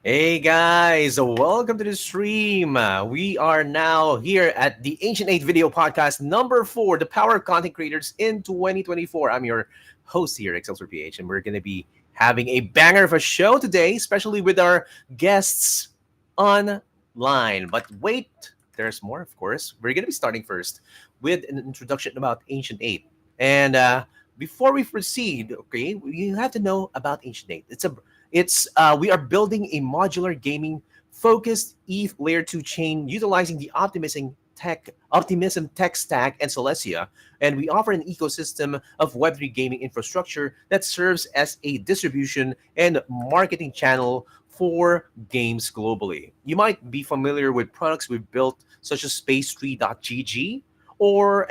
Hey guys, welcome to the stream. We are now here at the Ancient 8 Video Podcast number 4, the power of content creators in 2024. I'm your host here, Excelsior PH, and we're going to be having a banger of a show today, especially with our guests online. But wait, there's more, of course. We're going to be starting first with an introduction about Ancient 8. And before we proceed, okay, you have to know about Ancient 8. It's we are building a modular gaming focused ETH layer 2 chain utilizing the Optimism tech stack and Celestia, and we offer an ecosystem of Web3 gaming infrastructure that serves as a distribution and marketing channel for games globally. You might be familiar with products we've built such as Space3.gg or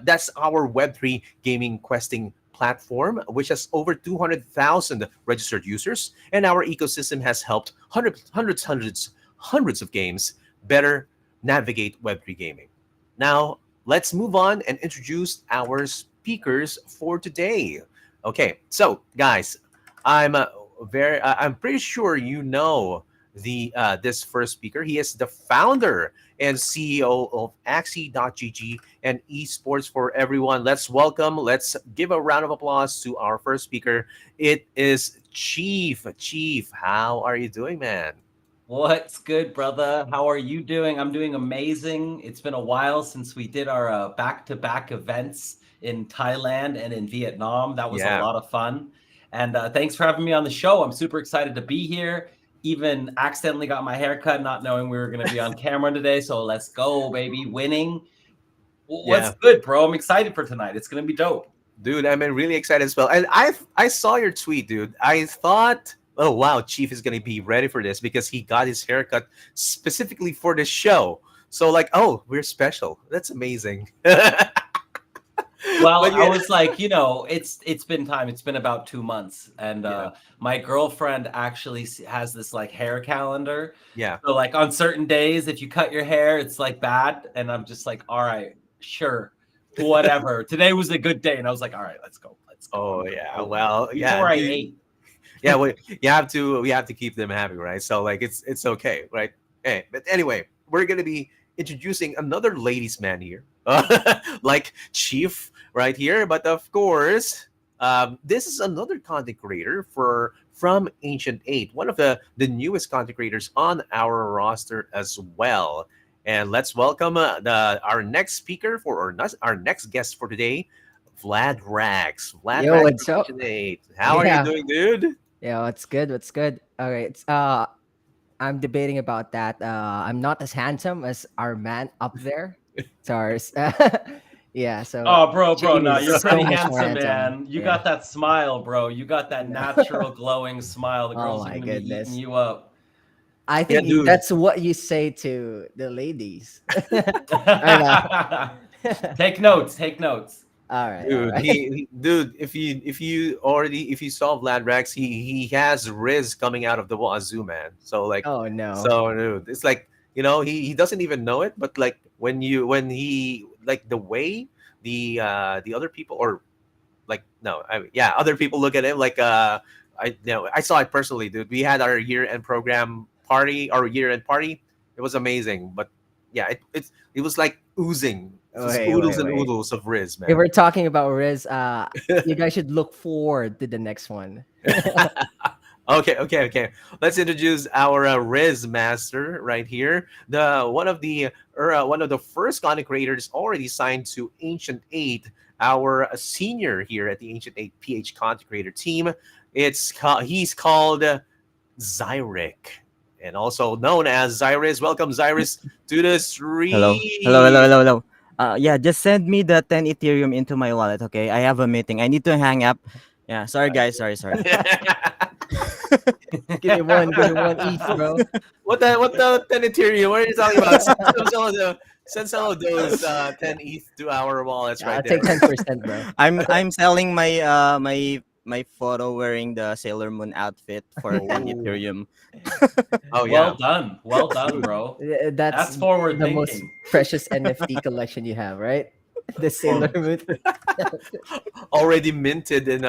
that's our Web3 gaming questing platform, which has over 200,000 registered users, and our ecosystem has helped hundreds of games better navigate Web3 gaming. Now, let's move on and introduce our speakers for today. Okay, so guys, I'm pretty sure you know this first speaker. He is the founder and CEO of Axie.gg and esports for everyone. Let's give a round of applause to our first speaker. It is Chief. Chief, how are you doing, man? What's good, brother? How are you doing? I'm doing amazing. It's been a while since we did our back-to-back events in Thailand and in Vietnam. That was a Yeah. lot of fun. And thanks for having me on the show. I'm super excited to be here. Even accidentally got my hair cut, not knowing we were going to be on camera today. So let's go, baby. Winning. What's good, bro? I'm excited for tonight. It's going to be dope. Dude, I'm really excited as well. And I saw your tweet, dude. I thought, oh wow, Chief is gonna be ready for this because he got his haircut specifically for this show. So like, oh, we're special. That's amazing. Well, But I yeah, was like, it's been time. It's been about 2 months, and yeah, my girlfriend actually has this like hair calendar. yeah. So like on certain days, if you cut your hair, it's like bad, and I'm just like, all right, sure, whatever. Today was a good day, and I was like, all right, let's go, let's go. Oh yeah. Well, yeah, Before I dude. ate. Yeah, we have to keep them happy, right? So like it's okay, right? Hey, but anyway, we're gonna be introducing another ladies man here, like Chief right here. But of course, this is another content creator from Ancient 8, one of the newest content creators on our roster as well. And let's welcome our next speaker our next guest for today, Vlad Rags. Vlad Yo, Rags what's from up? Ancient 8. How are you Yeah, doing, dude? yeah, what's good? What's good? All right. I'm debating about that. I'm not as handsome as our man up there. Tars. Yeah, so Oh, bro, Chief no, you're is pretty so much more handsome, handsome. man. You Yeah. got that smile, bro. You got that natural glowing smile. The Oh girls are my gonna be eating goodness. you up. I Yeah, think dude. that's what you say to the ladies. I know. Take notes. Take notes. All right, all Dude, right. dude, if you saw Vlad Rex, he has Riz coming out of the wazoo, man. So like, Oh no. so dude, it's like he doesn't even know it, but like when he like the way the other people or like no, I mean, yeah, other people look at him like I saw it personally, dude. We had our year end party. It was amazing, but yeah, it was like oozing, just Wait, oodles wait, and wait. oodles of Riz, If man. we're talking about Riz, you guys should look forward to the next one. Okay. Let's introduce our Riz master right here. The one of the first content creators already signed to Ancient 8, our senior here at the Ancient 8 PH content creator team. He's called Zyric, and also known as Zyrus. Welcome, Zyrus, to the Hello. Hello, hello, stream. hello, hello. Yeah, just send me the 10 Ethereum into my wallet, okay? I have a meeting. I need to hang up. Yeah, sorry guys, sorry. Give me one ETH, bro. What the 10 Ethereum? What are you talking about? Send some of those 10 ETH to our wallets I'll right there. take 10%, bro. I'm selling my photo wearing the Sailor Moon outfit for 10 Oh, Ethereum. oh Well yeah. done. Well done, Dude, bro. That's That's forward the most thinking. precious NFT collection you have, right? The Sailor oh, Moon. already minted and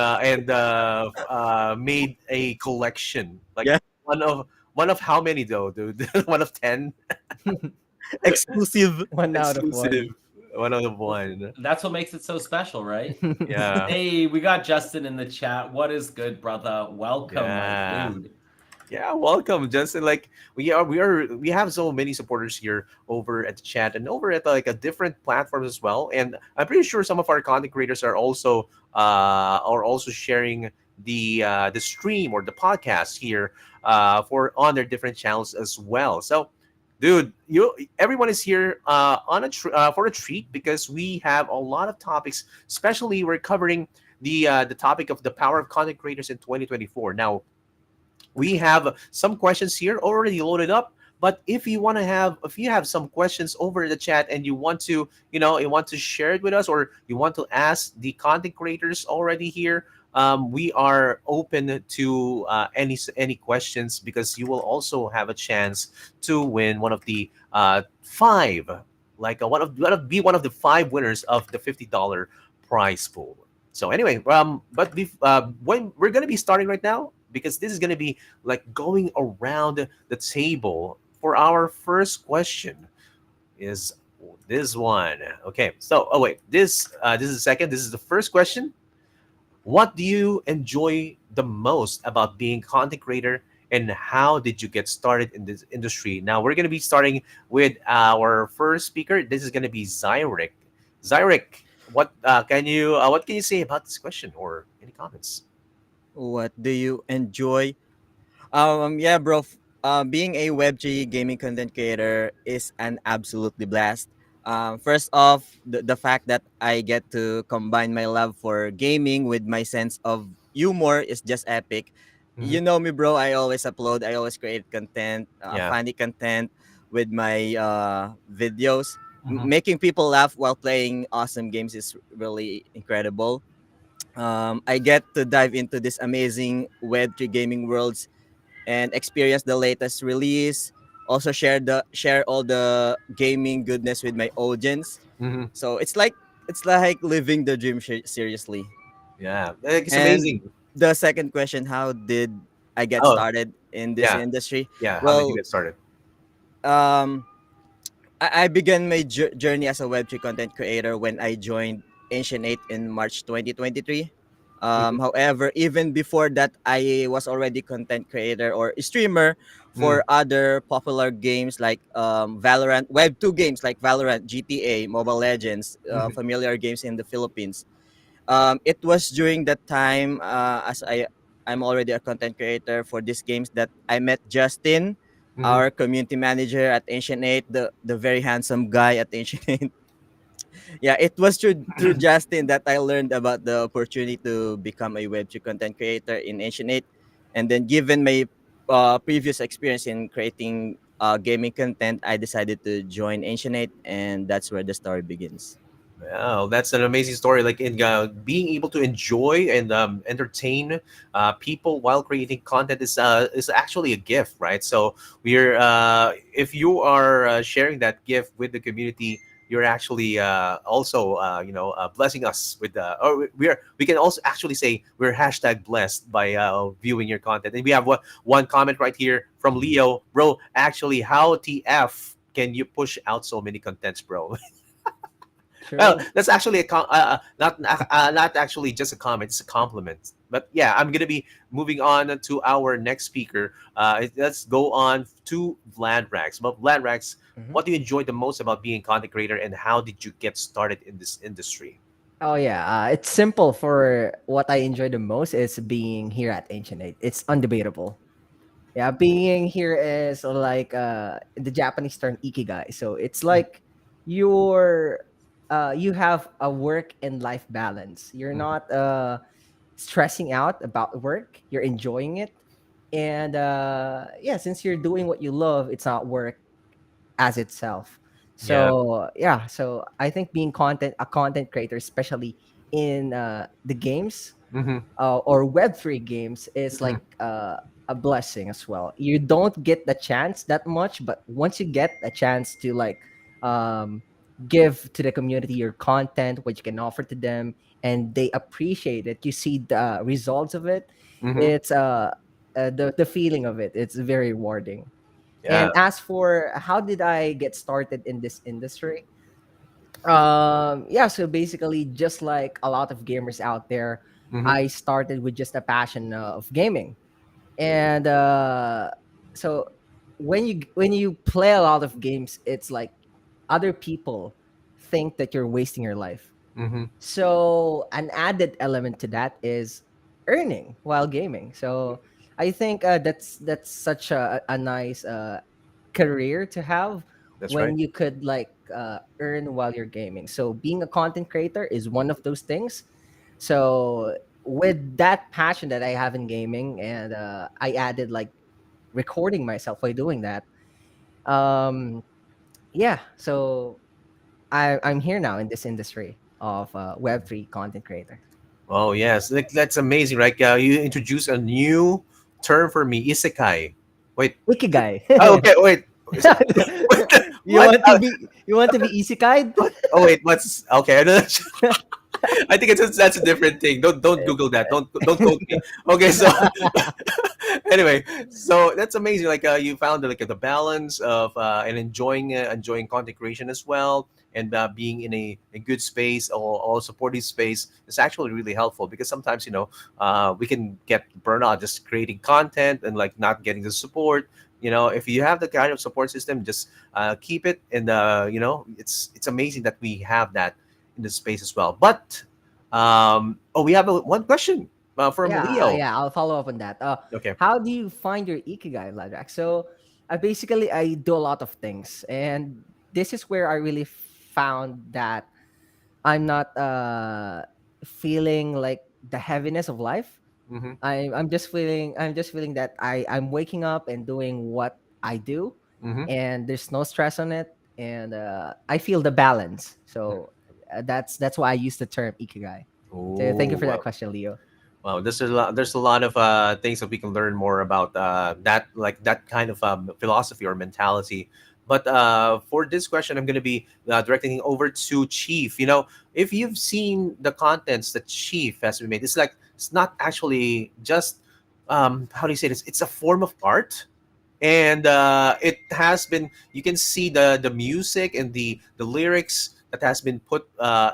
made a collection like Yeah. one of One of how many though, dude? One of 10? Exclusive. One out of Exclusive. one. One of one. That's what makes it so special, right? Yeah. Hey, we got Justin in the chat. What is good, brother? Welcome, my Yeah. dude. Yeah, welcome, Justin. Like we have so many supporters here over at the chat and over at like a different platforms as well. And I'm pretty sure some of our content creators are also sharing the stream or the podcast here for on their different channels as well. So, dude, you everyone is here for a treat because we have a lot of topics. Especially, we're covering the topic of the power of content creators in 2024. Now, we have some questions here already loaded up, but if you have some questions over the chat and you want to, you want to share it with us, or you want to ask the content creators already here, we are open to any questions, because you will also have a chance to win one of the five, like be one of the five winners of the $50 prize pool. So anyway, when we're gonna be starting right now, because this is gonna be like going around the table for our first question is this one. Okay, so oh wait, this is the second. This is the first question. What do you enjoy the most about being content creator, and how did you get started in this industry? Now we're gonna be starting with our first speaker. This is gonna be Zyric. Zyric, what can you say about this question or any comments? What do you enjoy? Yeah, bro. Being a Web3 gaming content creator is an absolutely blast. First off, the fact that I get to combine my love for gaming with my sense of humor is just epic. Hmm. You know me, bro. I always upload. I always create content, Yeah. funny content with my videos. Hmm. Making people laugh while playing awesome games is really incredible. I get to dive into this amazing Web3 gaming worlds and experience the latest release. Also share all the gaming goodness with my audience. Hmm. So it's like living the dream seriously. Yeah, like, it's And amazing. the second question, how did I get Oh, started in this yeah, industry? yeah. How did you Well, get started? um, I began my journey as a Web3 content creator when I joined Ancient8 in March 2023. Hmm. However, even before that, I was already content creator or streamer Mm. for other popular games like Valorant, Web2 games like Valorant, GTA, Mobile Legends, Hmm. familiar games in the Philippines. It was during that time, as I'm already a content creator for these games, that I met Justin, Hmm. our community manager at Ancient8, the very handsome guy at Ancient8. Yeah, it was through Justin that I learned about the opportunity to become a Web3 content creator in Ancient8. And then, given my previous experience in creating gaming content, I decided to join Ancient8, and that's where the story begins. Wow, that's an amazing story. Like in being able to enjoy and entertain people while creating content is actually a gift, right? So we're if you are sharing that gift with the community, you're actually also blessing us with we can also actually say we're hashtag blessed by viewing your content. And we have one comment right here from Leo, bro. Actually, how TF can you push out so many contents, bro? Well, True. that's actually not actually just a comment; it's a compliment. But yeah, I'm gonna be moving on to our next speaker. Let's go on to Vlad Rax. But Vlad Rax, Mhm. what do you enjoy the most about being a content creator, and how did you get started in this industry? Oh yeah, it's simple. For what I enjoy the most is being here at Ancient Eight. It's undebatable. Yeah, being here is like the Japanese term ikigai. So it's like you're you have a work and life balance. You're Mhm. not stressing out about work. You're enjoying it, and yeah, since you're doing what you love, it's not work as itself. Yeah. So yeah, so I think being content creator, especially in the games Hmm. or Web3 games, is Hmm. like a blessing as well. You don't get the chance that much, but once you get a chance to like um, give to the community your content, what you can offer to them, and they appreciate it, you see the results of it. Hmm. It's the feeling of it. It's very rewarding. Yeah. And as for how did I get started in this industry, yeah, so basically just like a lot of gamers out there, Mm-hmm. I started with just a passion of gaming. And so when you play a lot of games, it's like other people think that you're wasting your life. Mm-hmm. So an added element to that is earning while gaming. So I think that's such a nice career to have That's right. when you could like earn while you're gaming. So being a content creator is one of those things. So with that passion that I have in gaming, and I added like recording myself by doing that. Um, yeah, so I'm here now in this industry of Web3 content creator. Oh yes, like, that's amazing, right? You introduced a new term for me, isekai. Wait. Ikigai. Oh, okay. Wait. Is it, you what? want to be you want to be isekai? Oh wait. What's okay? I think that's a different thing. Don't Google that. Don't quote me. Okay, so anyway, so that's amazing. Like you found like the balance of and enjoying content creation as well, and being in a good space or supportive space is actually really helpful because sometimes we can get burnout just creating content and like not getting the support. If you have the kind of support system, just keep it, and it's amazing that we have that in the space as well. But we have one question from Yeah, Leo. yeah, I'll follow up on that. Okay. How do you find your ikigai, Ladrak? So, I do a lot of things, and this is where I really found that I'm not feeling like the heaviness of life. Mm-hmm. I'm just feeling that I'm waking up and doing what I do, Mm-hmm. and there's no stress on it, and I feel the balance. So that's why I use the term ikigai. So thank you Oh, for that wow. question, Leo. Wow, there's a lot of things that we can learn more about that, like that kind of philosophy or mentality. But for this question, I'm going to be directing it over to Chief. If you've seen the contents that Chief has been made, it's like it's not actually just how do you say this? It's a form of art, and it has been. You can see the music and the lyrics that has been put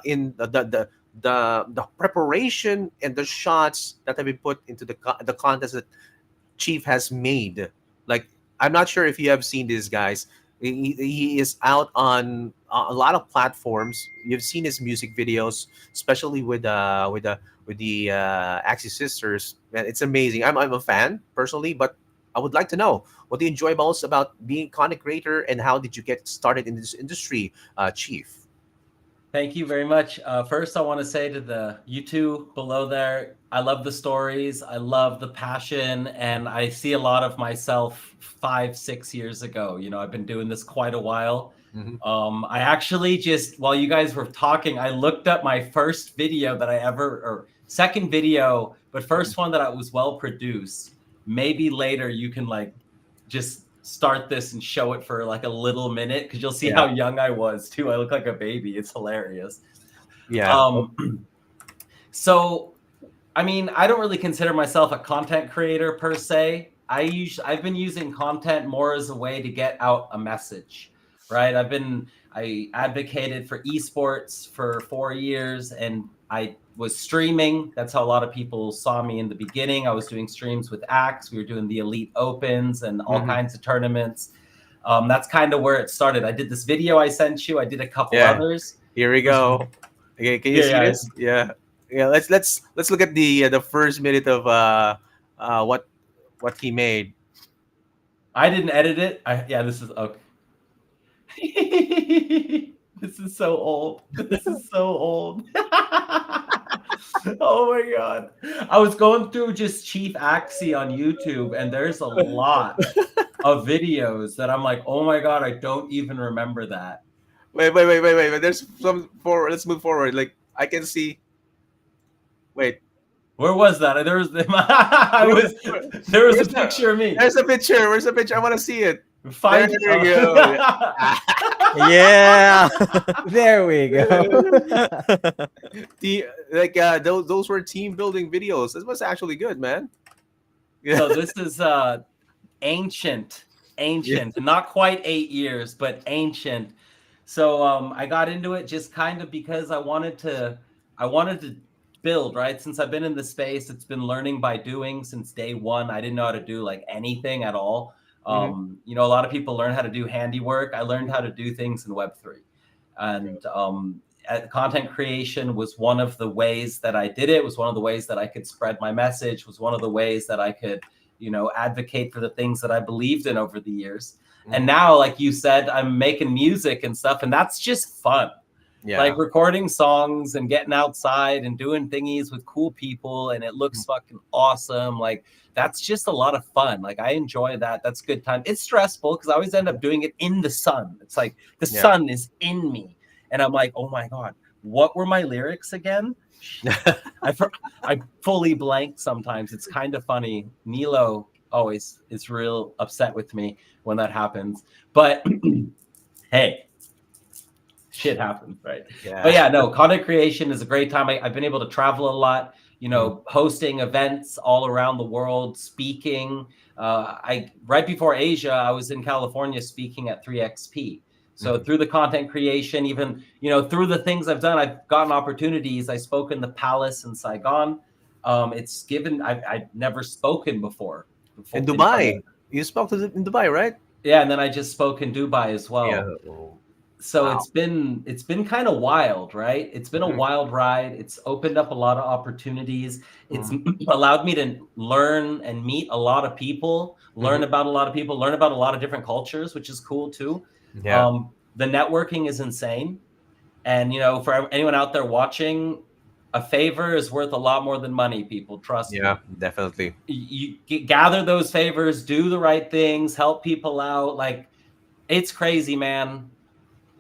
in the preparation and the shots that have been put into the contest that Chief has made. Like, I'm not sure if you have seen these guys. He is out on a lot of platforms. You've seen his music videos, especially with the Axie Sisters. Man, it's amazing. I'm a fan personally, but I would like to know what do you enjoy most about being a content creator, and how did you get started in this industry, Chief? Thank you very much. First, I want to say to the you two below there, I love the stories. I love the passion, and I see a lot of myself 5, 6 years ago. I've been doing this quite a while. Mm-hmm. I actually just, while you guys were talking, I looked up my first video that or second video, but first one that I was well produced. Maybe later you can like just start this and show it for like a little minute, because you'll see how young I was too. I look like a baby. It's hilarious. Yeah. So I mean, I don't really consider myself a content creator per se. I've been using content more as a way to get out a message, right? I advocated for esports for 4 years, and I was streaming. That's how a lot of people saw me in the beginning. I was doing streams with Axe. We were doing the Elite Opens and all kinds of tournaments. That's kind of where it started. I did this video I sent you. I did a couple others. Here we go. Okay, can you see this? Yeah. Let's look at the first minute of what he made. I didn't edit it. This is okay. This is so old. This is so old. Oh my god. I was going through just Chief Axie on YouTube, and there's a lot of videos that I'm like, oh my god, I don't even remember that. Wait. There's some forward. Let's move forward. Like, I can see. Wait. Where was that? There was a picture of me. There's a picture. Where's the picture? I want to see it. There you go. Yeah. There we go. Those were team building videos. This was actually good, man. So this is ancient, Yeah. not quite 8 years, but ancient. So I got into it just kind of because I wanted to build, right? Since I've been in the space, it's been learning by doing since day one. I didn't know how to do like anything at all. Mhm. A lot of people learn how to do handiwork. I learned how to do things in Web3. And content creation was one of the ways that I did it, was one of the ways that I could spread my message, was one of the ways that I could, advocate for the things that I believed in over the years. And Mhm. now, like you said, I'm making music and stuff, and that's just fun. Like Yeah. recording songs and getting outside and doing thingies with cool people, and it looks fucking awesome. Like that's just a lot of fun. Like I enjoy that. That's good time. It's stressful because I always end up doing it in the sun. It's like the Yeah. sun is in me, and I'm like, oh my god, what were my lyrics again? I fully blank sometimes. It's kind of funny. Nilo always is real upset with me when that happens. But hey, shit happens, right? But Yeah. yeah, no, content creation is a great time. I've been able to travel a lot, Mhm. hosting events all around the world, speaking. I right before Asia, I was in California speaking at 3XP. So Mhm. through the content creation, even through the things I've done, I've gotten opportunities. I spoke in the Palace in Saigon. It's given I've never spoken In before in front of. Dubai, you spoke in Dubai, right? Yeah, and then I just spoke in Dubai as Yeah. well. Oh, So wow. it's been kind of wild, right? It's been a Mhm. wild ride. It's opened up a lot of opportunities. It's Mhm. allowed me to learn and meet a lot of people, learn Mhm. about a lot of people, learn about a lot of different cultures, which is cool too. Yeah. The networking is insane. And for anyone out there watching, a favor is worth a lot more than money, people. Trust Yeah. me. Definitely. You gather those favors, do the right things, help people out. Like it's crazy, man.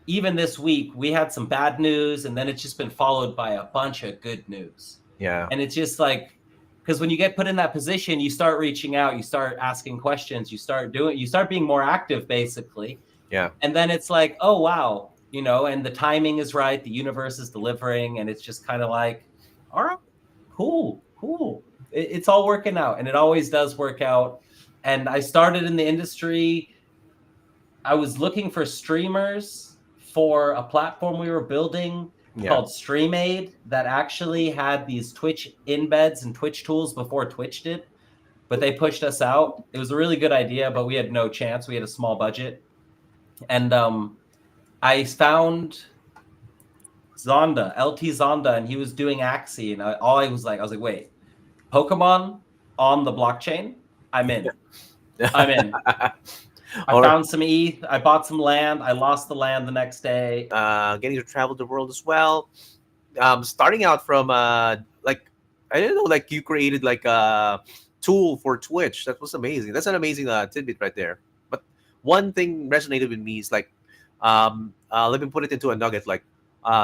Even this week, we had some bad news, and then it's just been followed by a bunch of good news. Yeah. And it's just like, because when you get put in that position, you start reaching out, you start asking questions, you start being more active, basically. Yeah. And then it's like, oh, wow, and the timing is right, the universe is delivering, and it's just kind of like, all right, cool, cool. It's all working out, and it always does work out. And I started in the industry. I was looking for streamers for a platform we were building Yeah. called Streamaid that actually had these Twitch embeds and Twitch tools before Twitch did, but they pushed us out. It was a really good idea, but we had no chance. We had a small budget. And I found Zonda, LT Zonda, and he was doing Axie. And I was like, wait, Pokemon on the blockchain? I'm in. I'm in. I Or found some ETH. I bought some land. I lost the land the next day. getting to travel the world as well. Starting out from like I didn't know like you created like a tool for Twitch. That was amazing. That's an amazing tidbit right there. But one thing resonated with me is like let me put it into a nugget like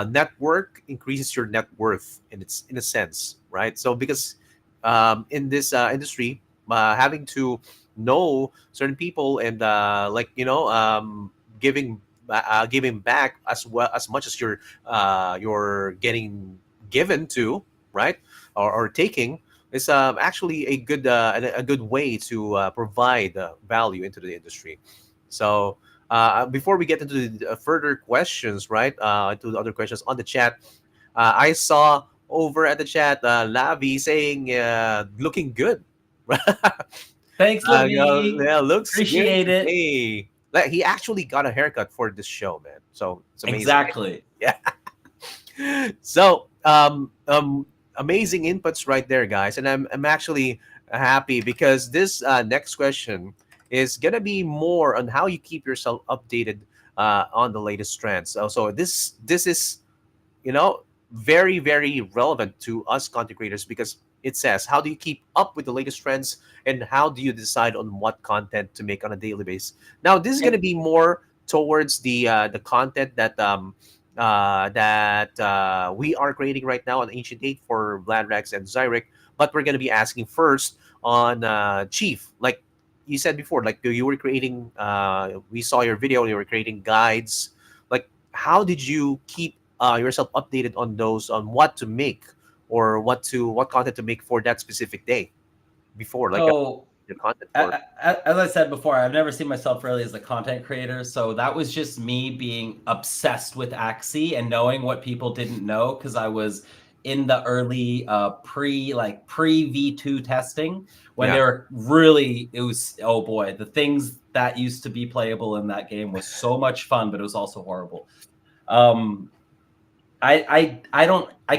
network increases your net worth in a sense, right? So because in this industry, having to know certain people and giving back as well as much as you're getting given to, right, or taking is actually a good way to provide value into the industry. So before we get into the further questions, right, to the other questions on the chat, I saw over at the chat Lavi saying looking good. Thanks, Livy. Yeah, looks good Appreciate it. today. Like he actually got a haircut for this show, man. So it's amazing. Exactly. Yeah. So amazing inputs right there, guys, and I'm actually happy because this next question is gonna be more on how you keep yourself updated on the latest trends. So this is you know very relevant to us content creators because it says how do you keep up with the latest trends and how do you decide on what content to make on a daily basis. Now this is going And to be more towards the content that we are creating right now on Ancient 8 for Vladrex and Zyrek, but we're going to be asking first on Chief, like you said before, like you were creating we saw your video, you were creating guides, like how did you keep yourself updated on those on what to make or what content to make for that specific day. before, like So your content for? as I said before, I've never seen myself really as a content creator. So that was just me being obsessed with Axie and knowing what people didn't know, because I was in the early pre V2 testing when they Yeah. were really, it was, oh boy, the things that used to be playable in that game was so much fun, but it was also horrible. Um, I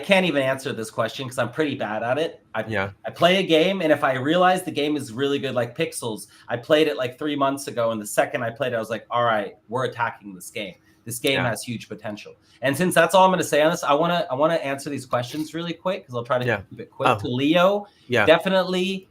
can't even answer this question because I'm pretty bad at it. Yeah. I play a game, and if I realize the game is really good, like Pixels, I played it like 3 months ago, and the second I played it, I was like, all right, we're attacking this game. This game Yeah. has huge potential. And since that's all I'm going to say on this, I want to answer these questions really quick, because I'll try to Yeah. keep it quick. Oh. To Leo, Yeah. definitely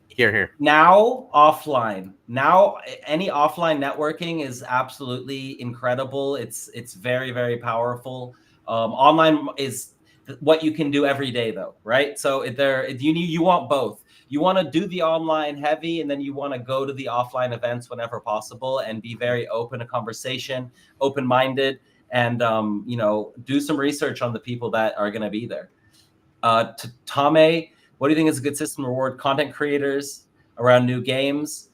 Here. now offline. Now any offline networking is absolutely incredible. It's very, very powerful. Online is what you can do every day, though, right? So you want both. You want to do the online heavy, and then you want to go to the offline events whenever possible, and be very open to conversation, open-minded, and do some research on the people that are going to be there. To Tame, what do you think is a good system to reward content creators around new games?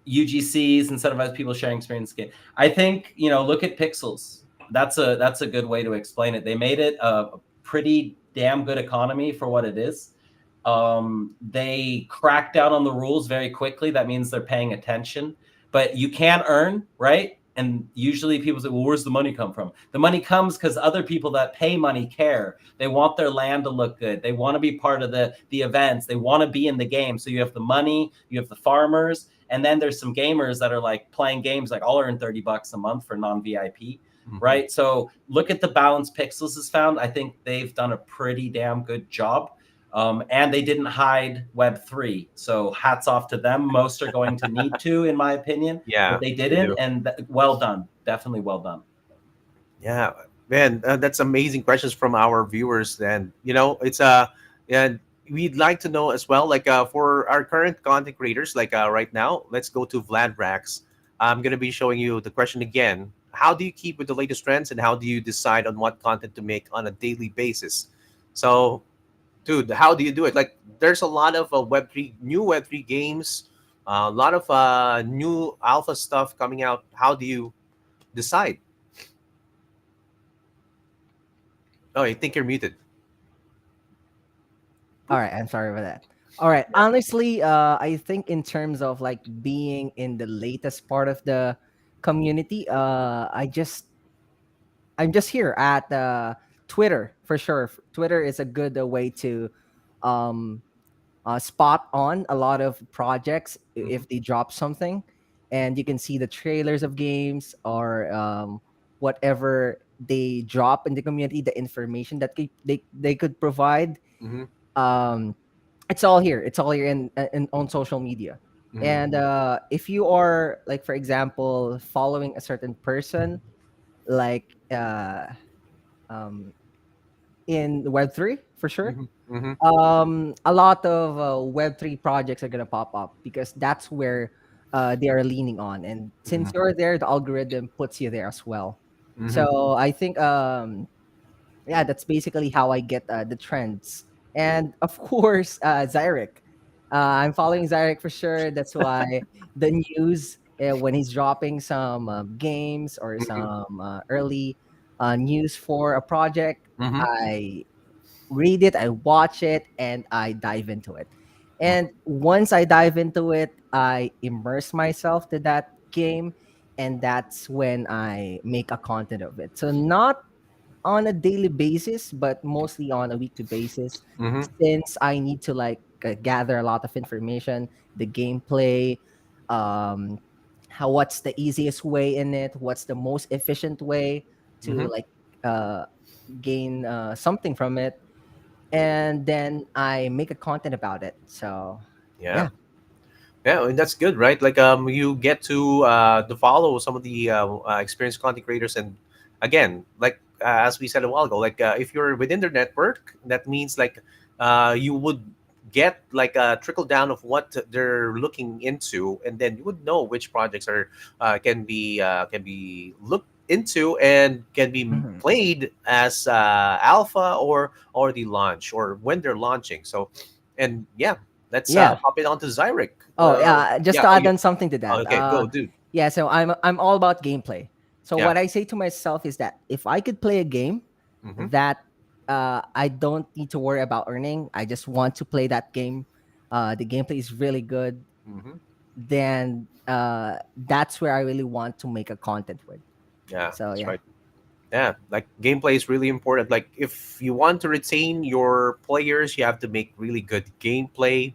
UGCs, incentivize people sharing experience game. I think, look at Pixels. That's a good way to explain it. They made it a pretty damn good economy for what it is. They crack down on the rules very quickly. That means they're paying attention, but you can earn, right? And usually people say, well, where's the money come from? The money comes because other people that pay money care. They want their land to look good. They want to be part of the events. They want to be in the game. So you have the money, you have the farmers, and then there's some gamers that are like playing games like I'll earn $30 a month for non-VIP, Mm-hmm. right? So look at the balance Pixels has found. I think they've done a pretty damn good job. And they didn't hide Web3. So hats off to them. Most are going to need to, in my opinion. Yeah. But they didn't, and well done. Definitely well done. Yeah, man, that's amazing questions from our viewers. And it's and we'd like to know as well, like for our current content creators, like right now, let's go to Vlad Rax. I'm gonna be showing you the question again. How do you keep with the latest trends, and how do you decide on what content to make on a daily basis? So, dude, how do you do it? Like, there's a lot of new Web3 games, a lot of new alpha stuff coming out. How do you decide? Oh, I think you're muted. All right, I'm sorry for that. All right, honestly, I think in terms of like being in the latest part of the community, I'm just here at Twitter for sure. Twitter is a good way to um, spot on a lot of projects if they drop something, and you can see the trailers of games or whatever they drop in the community, the information that they could provide. Mm-hmm. Um, it's all here. It's all here in on social media. And if you are like, for example, following a certain person, like um, in Web3 for sure. Mm-hmm. Mm-hmm. A lot of Web3 projects are gonna pop up because that's where they are leaning on, and since you're there, the algorithm puts you there as well. Mm-hmm. So I think yeah, that's basically how I get the trends. And of course, Zyrek. I'm following Zyrek for sure. That's why the news when he's dropping some games or some early news for a project, Mm-hmm. I read it, I watch it, and I dive into it. And once I dive into it, I immerse myself to that game, and that's when I make a content of it. So not on a daily basis, but mostly on a weekly basis, Mm-hmm. since I need to like gather a lot of information, the gameplay, um, how what's the easiest way in it, what's the most efficient way to Mm-hmm. like uh, gain something from it, and then I make a content about it. So Yeah. yeah. Yeah, and that's good, right? Like you get to follow some of the experienced content creators, and again, like as we said a while ago, like if you're within their network, that means like you would get like a trickle down of what they're looking into, and then you would know which projects are can be looked into and can be Mhm. played as alpha or already launch or when they're launching. So, and yeah, let's Yeah. hop it on to Zyric. Oh yeah, just to Oh, add you, on something to oh, that. okay, go, dude. Yeah, so I'm all about gameplay. So Yeah. what I say to myself is that if I could play a game Mm-hmm. that I don't need to worry about earning, I just want to play that game. The gameplay is really good. Mm-hmm. Then that's where I really want to make a content with. Yeah, So that's yeah, right. Yeah, like gameplay is really important. Like if you want to retain your players, you have to make really good gameplay.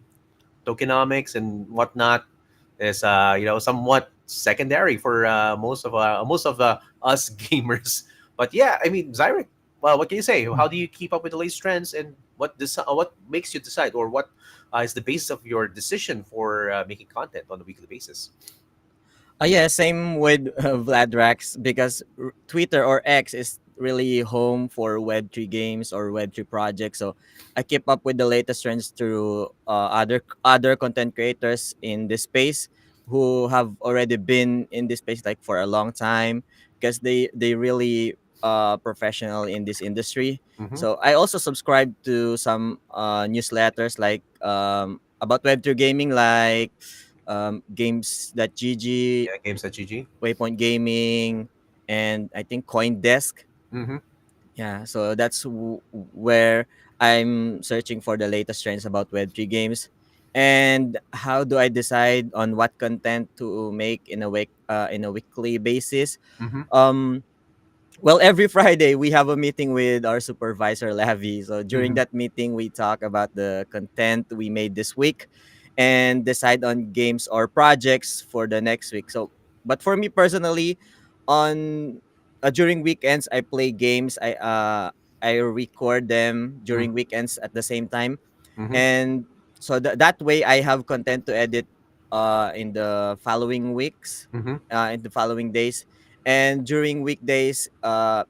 Tokenomics and whatnot is somewhat secondary for most of the us gamers. But yeah, I mean, Zyric, well, what can you say? How do you keep up with the latest trends, and what makes you decide, or what is the basis of your decision for making content on a weekly basis? Yeah, same with Vladrax, because Twitter or X is really home for Web3 games or Web3 projects. So I keep up with the latest trends through other content creators in this space who have already been in this space like for a long time, because they really professional in this industry. Mm-hmm. So I also subscribe to some newsletters like about Web3 gaming, like games.gg, Yeah, games.gg. Waypoint Gaming, and I think CoinDesk. Mm-hmm. Yeah, so that's where I'm searching for the latest trends about Web3 games. And how do I decide on what content to make in a weekly basis? Mm-hmm. Um, well, every Friday we have a meeting with our supervisor Lavi. So during Mm-hmm. that meeting, we talk about the content we made this week and decide on games or projects for the next week. So, but for me personally, on during weekends I play games. I record them during weekends at the same time, Mm-hmm. and so that way I have content to edit in the following weeks, Mm-hmm. in the following days. And during weekdays,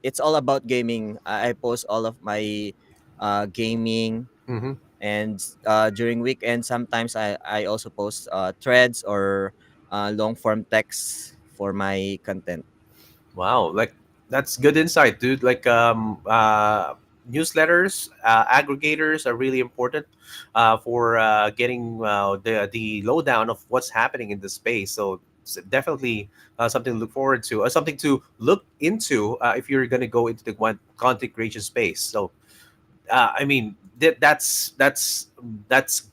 it's all about gaming. I post all of my gaming. Mm-hmm. And during weekends sometimes I also post threads or long form text for my content. Wow, like that's good insight, dude. Like newsletters, aggregators are really important for getting the lowdown of what's happening in the space. So it's definitely something to look forward to, something to look into if you're going to go into the content creation space. So I mean that's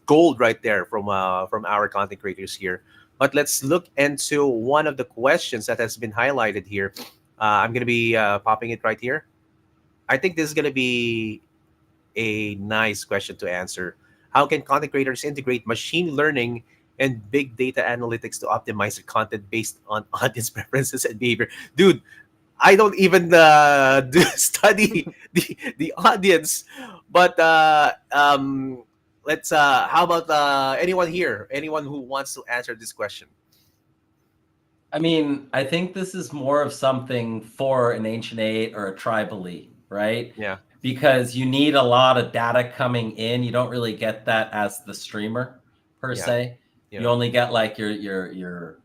gold right there from our content creators here. But let's look into one of the questions that has been highlighted here. I'm gonna be popping it right here. I think this is gonna be a nice question to answer. How can content creators integrate machine learning and big data analytics to optimize their content based on audience preferences and behavior? Dude, I don't even study the audience, but let's. How about anyone here? Anyone who wants to answer this question? I mean, I think this is more of something for an Ancient 8 or a Tribally, right? Yeah, Because you need a lot of data coming in. You don't really get that as the streamer per Yeah. se. Yeah. You only get like your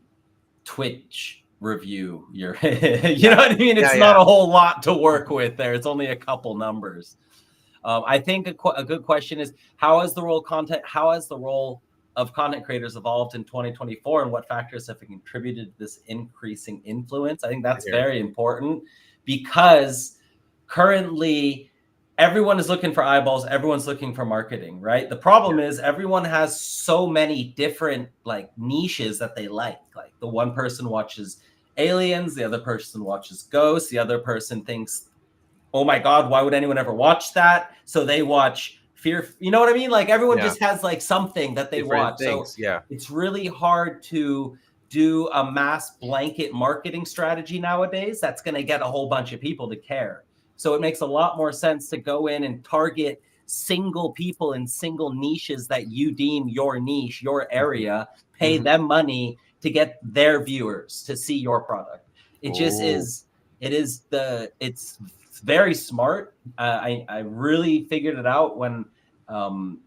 Twitch review. Your you know what I mean? It's Yeah, not yeah. a whole lot to work with there. It's only a couple numbers. I think a good question is how has the role of content creators evolved in 2024, and what factors have contributed to this increasing influence? I think that's Here. very important because currently everyone is looking for eyeballs, everyone's looking for marketing, right? The problem is everyone has so many different like niches that they like. Like the one person watches aliens, the other person watches ghosts, the other person thinks, oh my God, why would anyone ever watch that? So they watch fear. You know what I mean? Like everyone just has like something that they Different watch. things. So Yeah. it's really hard to do a mass blanket marketing strategy nowadays that's going to get a whole bunch of people to care. So it makes a lot more sense to go in and target single people in single niches that you deem your niche, your area, pay them money to get their viewers to see your product. It just is. It's very smart. I really figured it out when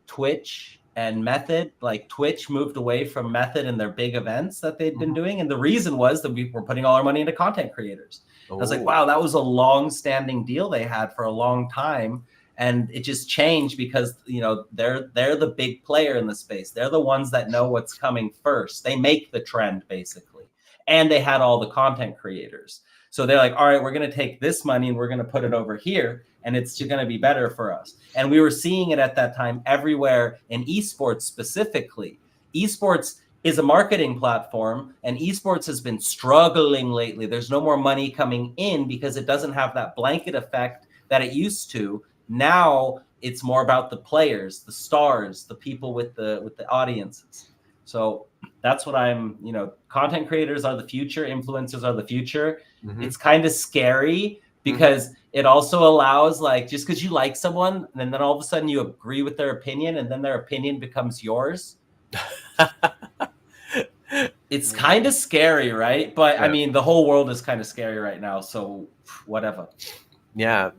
Twitch and Method, like Twitch moved away from Method and their big events that they'd been doing. And the reason was that we were putting all our money into content creators. I was like, wow, that was a long-standing deal they had for a long time. and it just changed because they're the big player in the space. They're the ones that know what's coming first. They make the trend basically, and they had all the content creators. So they're like, all right, we're going to take this money and we're going to put it over here, and it's going to be better for us. And we were seeing it at that time everywhere in esports specifically. Esports is a marketing platform, and esports has been struggling lately. There's no more money coming in because it doesn't have that blanket effect that it used to. Now it's more about the players, the stars, the people with the audiences. So that's what content creators are the future, influencers are the future. Mhm. It's kind of scary because it also allows, like, just because you like someone and then all of a sudden you agree with their opinion and then their opinion becomes yours. It's kind of scary, right? But Yeah. I mean, the whole world is kind of scary right now, so whatever. Yeah,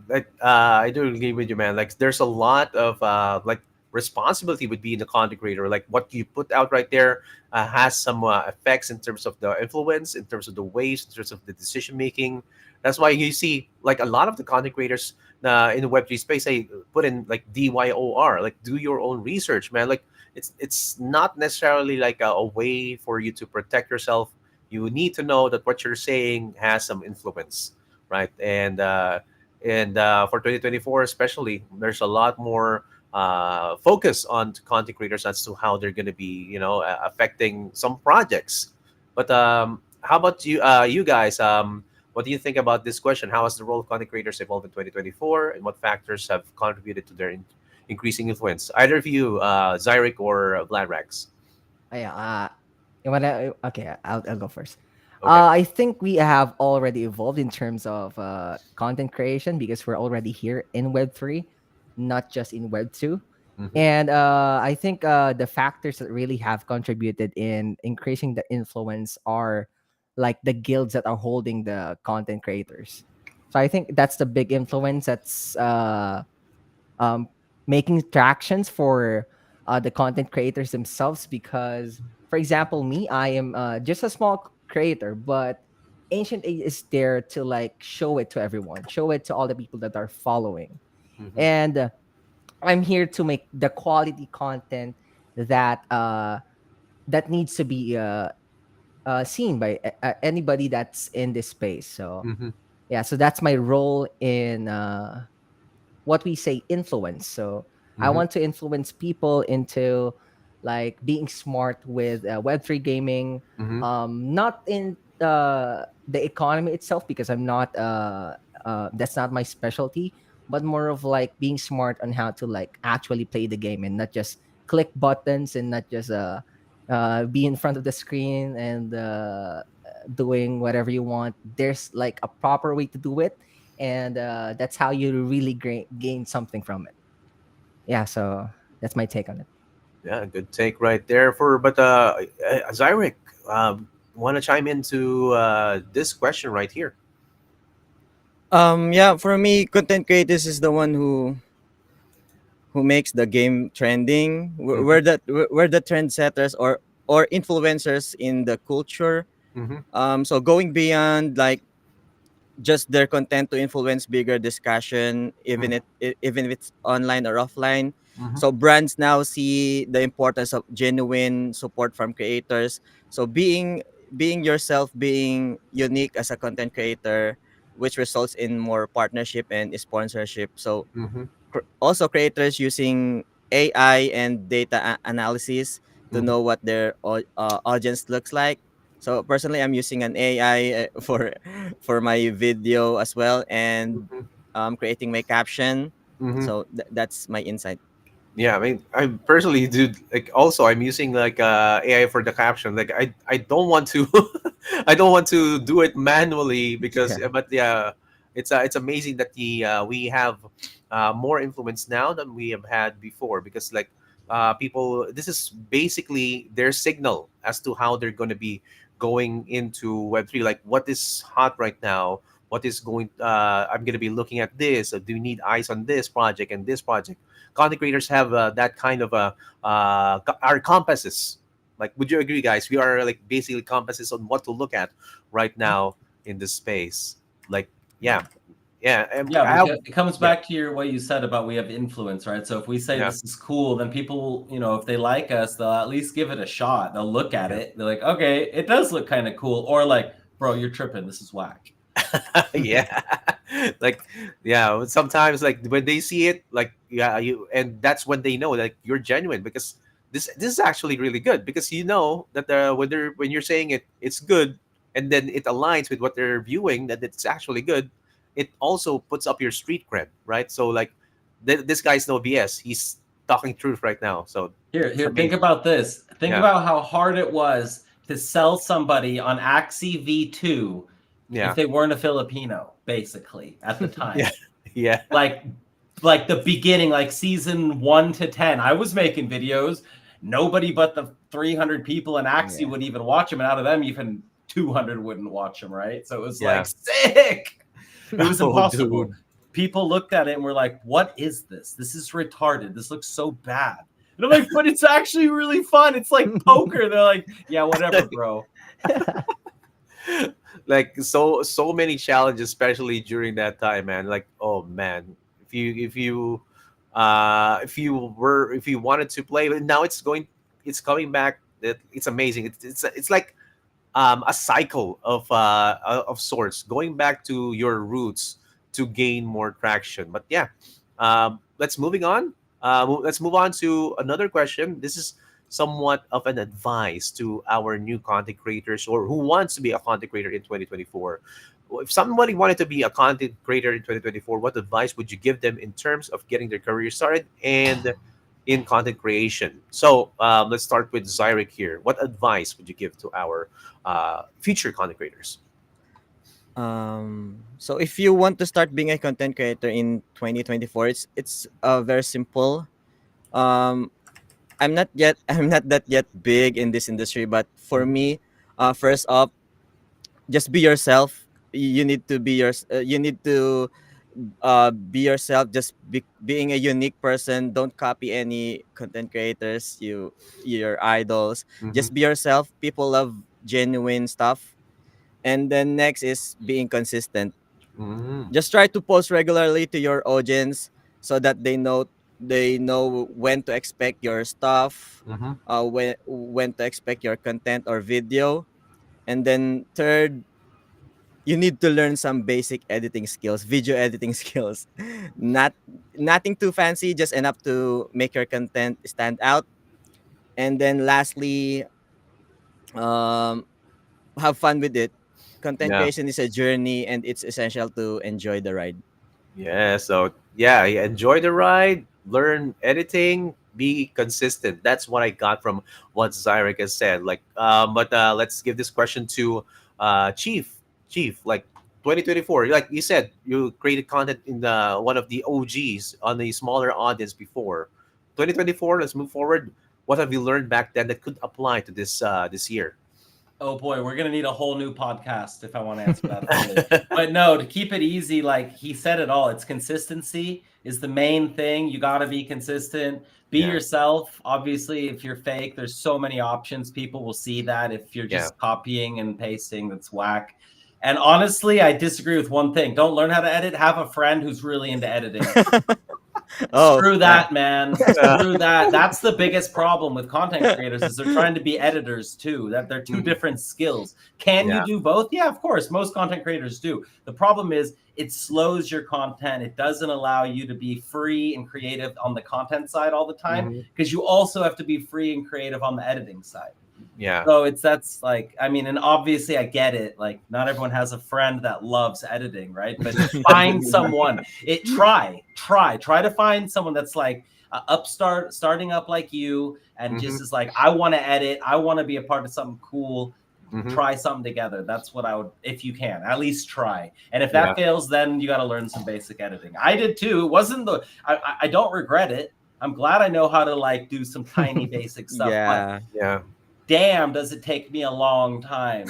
I do agree with you, man. Like, there's a lot of like responsibility would be in the content creator. Like, what you put out right there has some effects in terms of the influence, in terms of the waves, in terms of the decision making. That's why you see like a lot of the content creators in the Web3 space, they put in like DYOR, like do your own research, man. Like, it's not necessarily like a way for you to protect yourself. You need to know that what you're saying has some influence, right? And for 2024 especially, there's a lot more focus on content creators as to how they're going to be, affecting some projects. But how about you guys? What do you think about this question? How has the role of content creators evolved in 2024, and what factors have contributed to their increasing influence? Either of you, Zyric or Vladrax? Yeah. You wanna? Okay, I'll go first. Okay. I think we have already evolved in terms of content creation because we're already here in Web3, not just in Web2. Mhm. And I think the factors that really have contributed in increasing the influence are like the guilds that are holding the content creators. So I think that's the big influence that's um, making tractions for the content creators themselves. Because, for example, me, I am just a small creator, but Ancient 8 is there to like show it to everyone, show it to all the people that are following. Mhm. And I'm here to make the quality content that that needs to be seen by anybody that's in this space. So Mhm. yeah, so that's my role in what we say influence. So I Mhm. want to influence people into like being smart with Web3 gaming, Mhm. not in the economy itself because I'm not that's not my specialty, but more of like being smart on how to like actually play the game and not just click buttons and not just be in front of the screen and doing whatever you want. There's like a proper way to do it, and that's how you really gain something from it. Yeah, so that's my take on it. Yeah, good take right there. Zyric, want to chime into this question right here? Yeah, for me, content creators is the one who makes the game trending. Mm-hmm. We're the trendsetters or influencers in the culture. Mm-hmm. So going beyond like just their content to influence bigger discussion, even if it's online or offline. Mm-hmm. So brands now see the importance of genuine support from creators. So being yourself, being unique as a content creator, which results in more partnership and sponsorship. So Mm-hmm. also creators using AI and data analysis to Mm-hmm. know what their audience looks like. So personally, I'm using an AI for my video as well, and creating my caption. Mm-hmm. So that's my insight. Yeah, I mean, I personally do like. Also, I'm using like AI for the caption. Like, I don't want to, I don't want to do it manually because, Yeah. but yeah, it's amazing that the we have more influence now than we have had before, because like people, this is basically their signal as to how they're going to be going into Web3. Like, what is hot right now? What is going? I'm going to be looking at this. Do we need eyes on this project and this project? Content creators have that kind of our compasses. Like, would you agree, guys? We are like basically compasses on what to look at right now in this space. Like, yeah. Yeah, and Yeah, I, because it comes yeah, back to your what you said about we have influence, right? So if we say yeah, this is cool, then people, if they like us, they'll at least give it a shot. They'll look at yeah. it. They're like, okay, it does look kind of cool. Or like, bro, you're tripping. This is whack. Yeah. Like, yeah, sometimes like when they see it, like, yeah, you, and that's when they know that you're genuine, because this is actually really good, because you know that when you're saying it's good, and then it aligns with what they're viewing, that it's actually good. It also puts up your street cred, right? So like, this guy's no BS, he's talking truth right now, so it's Here, think amazing. about this. Think Yeah, about how hard it was to sell somebody on Axie V2 if yeah. they weren't a Filipino, basically, at the Yeah. time. Yeah. Like the beginning, like season 1 to 10. I was making videos. Nobody but the 300 people in Axie Yeah. would even watch them, and out of them, even 200 wouldn't watch them, right? So it was Yeah. like sick. It was Oh, impossible. dude. People looked at it and were like, "What is this? This is retarded. This looks so bad." And I'm like, "But it's actually really fun. It's like poker." They're like, "Yeah, whatever, bro." Like, so many challenges, especially during that time, man. Like, oh man, if you wanted to play, but now it's coming back. It's amazing. It's like a cycle of sorts, going back to your roots to gain more traction. But yeah, let's move on to another question. This is somewhat of an advice to our new content creators, or who wants to be a content creator in 2024. If somebody wanted to be a content creator in 2024, what advice would you give them in terms of getting their career started and in content creation? So let's start with Zyric here. What advice would you give to our future content creators? So if you want to start being a content creator in 2024, it's very simple. Um, I'm not that yet big in this industry, but for Mhm. me, first off, just be yourself. You need to be yourself. Being a unique person. Don't copy any content creators. Your idols. Mhm. Just be yourself. People love genuine stuff. And then next is being consistent. Mhm. Just try to post regularly to your audience so that they know when to expect your stuff, Mhm. when to expect your content or video. And then third, you need to learn some basic editing skills, video editing skills. Not Nothing too fancy, just enough to make your content stand out. And then lastly, um, have fun with it. Content Yeah. creation is a journey, and it's essential to enjoy the ride. Yeah. So yeah, enjoy the ride, learn editing, be consistent. That's what I got from what Zyric has said. Like, but let's give this question to Chief. Chief, like 2024, like you said, you created content in the one of the OGs on the smaller audience before. 2024, let's move forward. What have you learned back then that could apply to this year? Oh boy, we're gonna need a whole new podcast if I want to answer that fully. But no, to keep it easy, like he said it all. It's consistency is the main thing. You got to be consistent. Be Yeah. yourself. Obviously, if you're fake, there's so many options. People will see that. If you're Yeah. just copying and pasting, that's whack. And honestly, I disagree with one thing. Don't learn how to edit. Have a friend who's really into editing. Oh, Screw yeah. that, man. Screw that. That's the biggest problem with content creators is they're trying to be editors too. That they're two Mhm. different skills. Can you Yeah. do both? Yeah, of course. Most content creators do. The problem is it slows your content. It doesn't allow you to be free and creative on the content side all the time Mhm. because you also have to be free and creative on the editing side. Yeah. So that's like, I mean, and obviously I get it. Like, not everyone has a friend that loves editing, right? But find someone. Try to find someone that's like starting up like you, and just Mhm. is like, I want to edit. I want to be a part of something cool. Mhm. Try something together. That's what I would, if you can, at least try. And if Yeah. that fails, then you got to learn some basic editing. I did too. It wasn't I don't regret it. I'm glad I know how to like do some tiny basic stuff, but Yeah. Yeah. damn, does it take me a long time.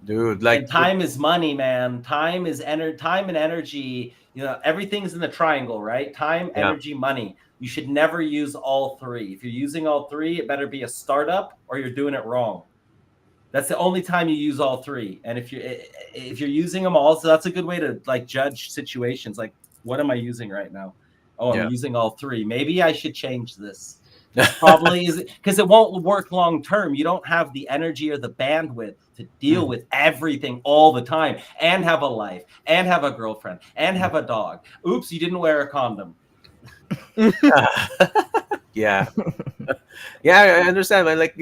Dude, And like time is money, man. Time and energy. Everything's in the triangle, right? Time, yeah. energy, money. You should never use all three. If you're using all three, it better be a startup or you're doing it wrong. That's the only time you use all three. And if you're using them all, so that's a good way to like judge situations. Like, what am I using right now? Oh, I'm Yeah. using all three. Maybe I should change this. Probably is because it won't work long term. You don't have the energy or the bandwidth to deal with everything all the time and have a life and have a girlfriend and have a dog. Oops, you didn't wear a condom. Yeah. Yeah, I understand, man. Like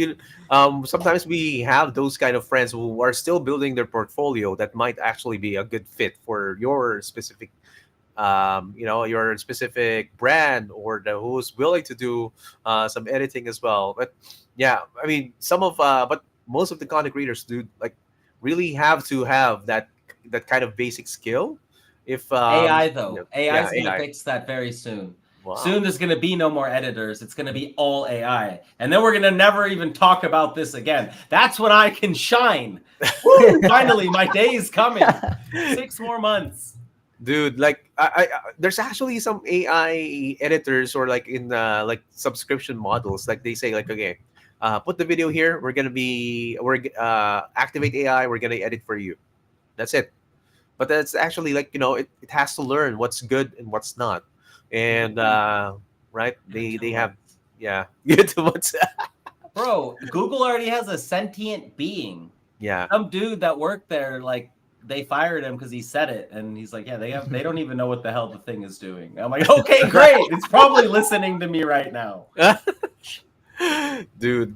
sometimes we have those kind of friends who are still building their portfolio that might actually be a good fit for your specific your specific brand, or who's willing to do some editing as well. But yeah, I mean, but most of the content creators do like really have to have that kind of basic skill. If AI though, AI yeah, is going to AI. fix that very soon. Wow. Soon there's going to be no more editors. It's going to be all AI. And then we're going to never even talk about this again. That's when I can shine. Woo! Finally, my day is coming. 6 more months. Dude, like there's actually some AI editors, or like in like subscription models, like they say like, okay, put the video here, we're activate AI, we're gonna edit for you, that's it. But that's actually like, it has to learn what's good and what's not. And right, they have, yeah. Good to what's Bro, Google already has a sentient being. yeah. Some dude that worked there, like, they fired him because he said it, and he's like, yeah, they don't even know what the hell the thing is doing. I'm like, okay, great. It's probably listening to me right now. Dude,